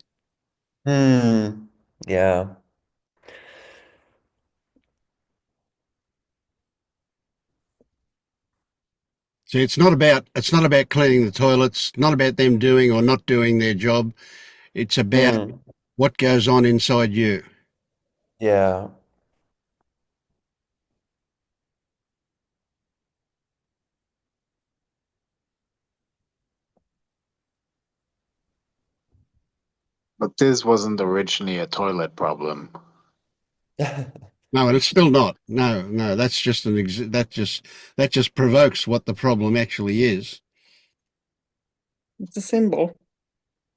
Hmm. Yeah. So it's not about cleaning the toilets, not about them doing or not doing their job. It's about Hmm. what goes on inside you. Yeah. But this wasn't originally a toilet problem. No, and it's still not. No, no, that's just that just provokes what the problem actually is. It's a symbol.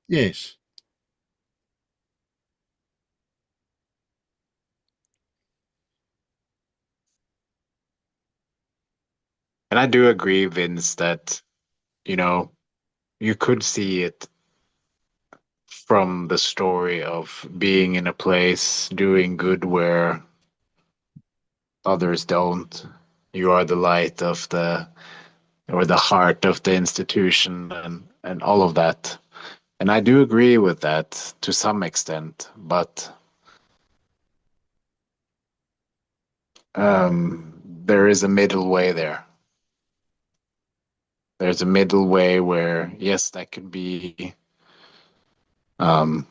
Yes. And I do agree, Vince, that, you know, you could see it from the story of being in a place doing good where others don't. You are the light of the or the heart of the institution and all of that. And I do agree with that to some extent, but there is a middle way there. There's a middle way where, yes, that could be um,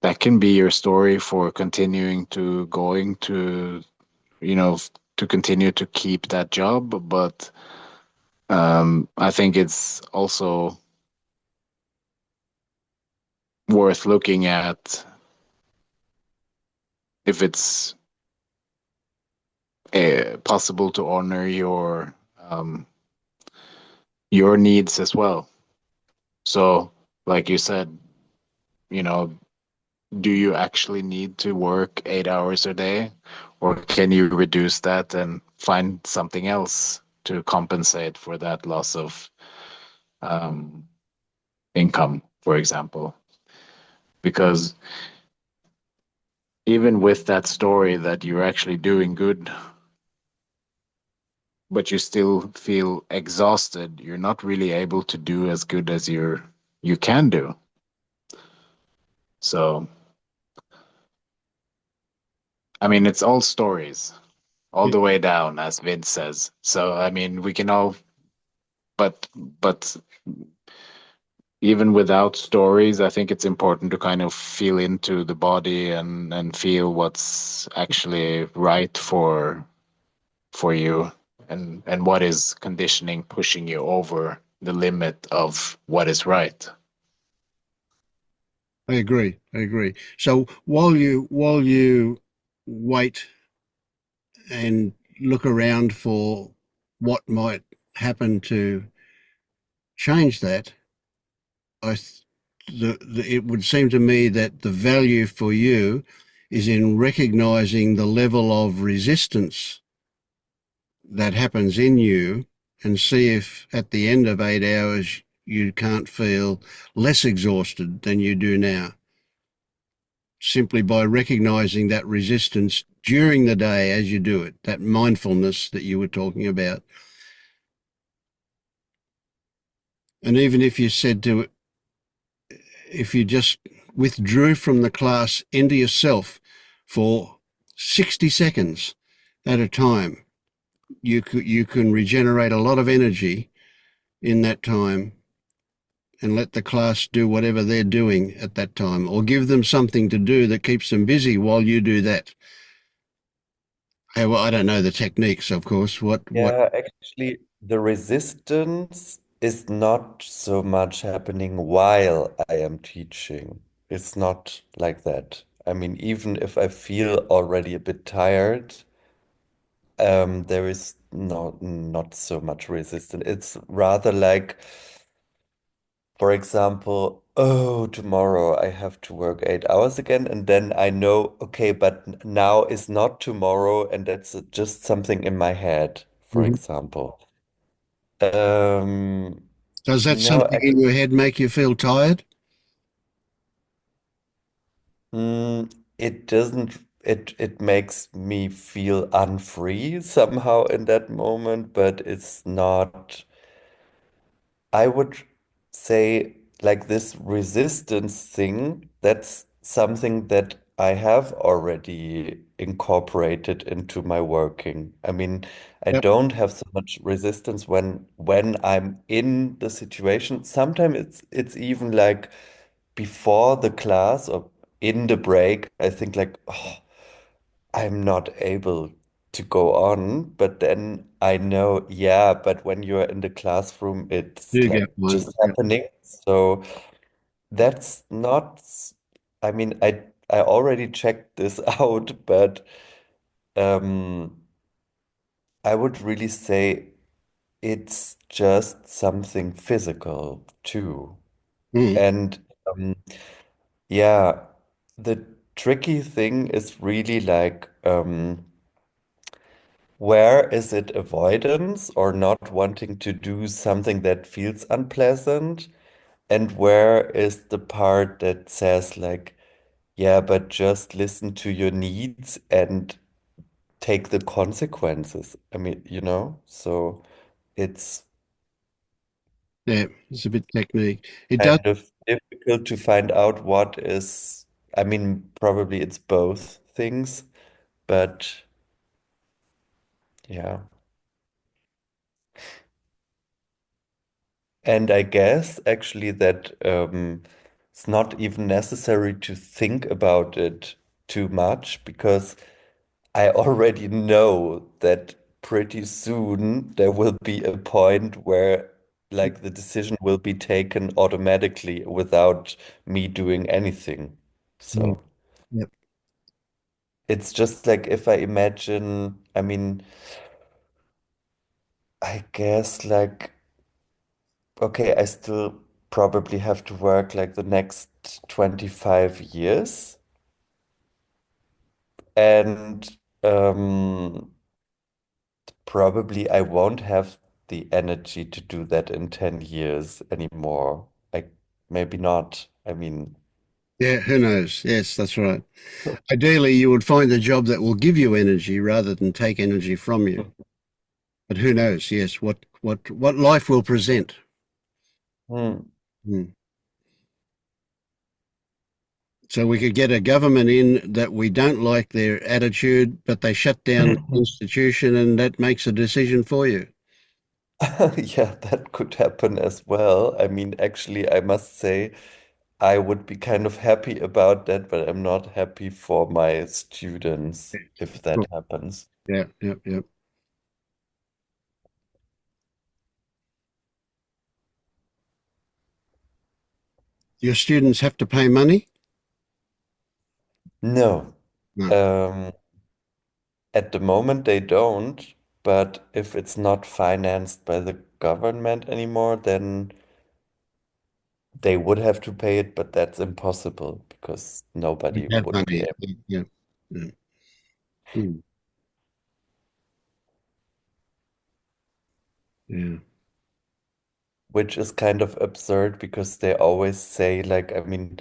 that can be your story for continuing to going to, you know, to continue to keep that job. But I think it's also worth looking at if it's possible to honor your needs as well. So, like you said, you know, do you actually need to work 8 hours a day, or can you reduce that and find something else to compensate for that loss of um, income, for example? Because even with that story that you're actually doing good, but you still feel exhausted, you're not really able to do as good as you can do. So, I mean, it's all stories, all Yeah, the way down, as Vince says. So, I mean, we can all, but even without stories, I think it's important to kind of feel into the body and feel what's actually right for you and what is conditioning pushing you over the limit of what is right. I agree. I agree. So while you wait and look around for what might happen to change that, I it would seem to me that the value for you is in recognizing the level of resistance that happens in you and see if at the end of 8 hours you can't feel less exhausted than you do now, simply by recognizing that resistance during the day as you do it, that mindfulness that you were talking about. And even if you said to, if you just withdrew from the class into yourself for 60 seconds at a time, you can regenerate a lot of energy in that time and let the class do whatever they're doing at that time, or give them something to do that keeps them busy while you do that. Hey, well, I don't know the techniques, of course. What? Yeah, actually, the resistance is not so much happening while I am teaching. It's not like that. I mean, even if I feel already a bit tired, there is not so much resistance. It's rather like, for example, oh, tomorrow I have to work 8 hours again, and then I know, okay, but now is not tomorrow, and that's just something in my head, for Mhm. example. Um, Does that no, something in your head make you feel tired? it doesn't. It makes me feel unfree somehow in that moment, but it's not. I would say like this resistance thing, that's something that I have already incorporated into my working. I mean, I Yep. don't have so much resistance when I'm in the situation. Sometimes it's even like before the class or in the break, I think like, oh, I'm not able to go on, but then I know, yeah, but when you're in the classroom, it's Do get like one. just Yep. happening. So that's not, I mean, I already checked this out, but um I would really say it's just something physical too. Mm. And yeah, the tricky thing is really like where is it avoidance or not wanting to do something that feels unpleasant? And where is the part that says, like, yeah, but just listen to your needs and take the consequences? I mean, so it's Yeah, it's a bit technique. It does. kind of difficult to find out what is, I mean, probably it's both things, but yeah. And I guess actually that it's not even necessary to think about it too much because I already know that pretty soon there will be a point where like the decision will be taken automatically without me doing anything. Yeah. So Yep. it's just like if I imagine, I mean, I guess like okay, I still probably have to work like the next 25 years. And probably I won't have the energy to do that in 10 years anymore. Maybe not. I mean, Yeah, who knows? Yes, that's right. Ideally, you would find a job that will give you energy rather than take energy from you. But who knows? Yes, what life will present. hmm. Hmm. So we could get a government in that we don't like their attitude, but they shut down the institution, and that makes a decision for you. Yeah, that could happen as well. I mean, actually, I must say I would be kind of happy about that, but I'm not happy for my students if that Cool. happens. Yeah, yeah, yeah. Your students have to pay money? No. No. Um, At the moment, they don't, but if it's not financed by the government anymore, then they would have to pay it, but that's impossible because We nobody have would be money. able. Yeah, yeah. Yeah. Hmm. Yeah. which is kind of absurd because they always say, like, I mean,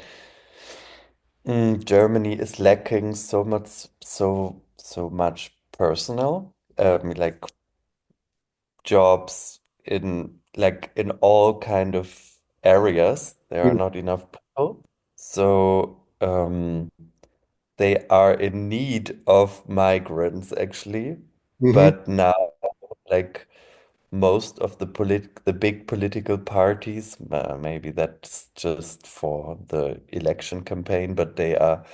Germany is lacking so much personnel, like jobs in in all kind of areas. There are Mm, not enough people. So they are in need of migrants actually. mhm. But now like most of the big political parties, maybe that's just for the election campaign, but they are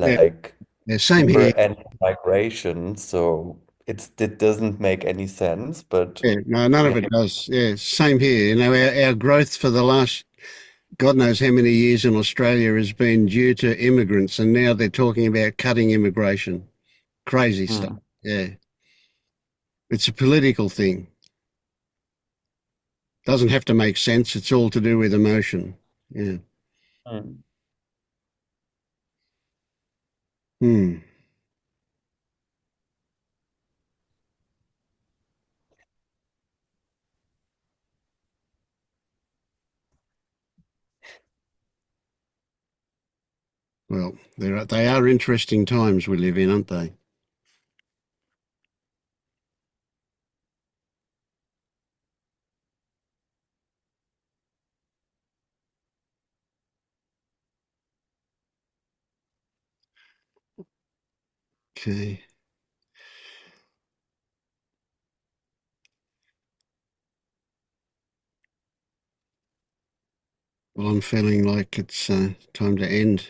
Yeah, like yeah, same here. super anti-migration, so it doesn't make any sense, but Yeah, no, none yeah. of it does. Yeah, same here. You know, our growth for the last God knows how many years in Australia has been due to immigrants, and now they're talking about cutting immigration. Crazy stuff. Mm, Yeah, it's a political thing. Doesn't have to make sense. It's all to do with emotion. Yeah. mm. Hmm. Well, they are interesting times we live in, aren't they? Okay. Well, I'm feeling like it's time to end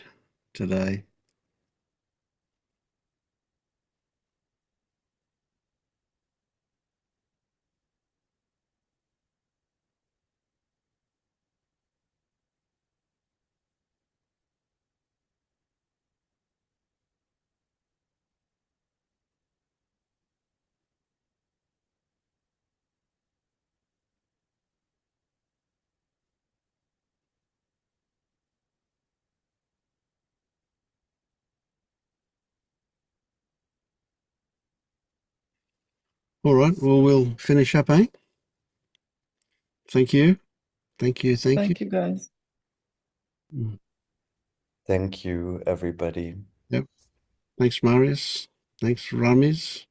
today. All right. Well, we'll finish up, eh? Thank you. Thank you. Thank you. Thank you, guys. Mm. Thank you, everybody. Yep. Thanks, Marius. Thanks, Ramiz.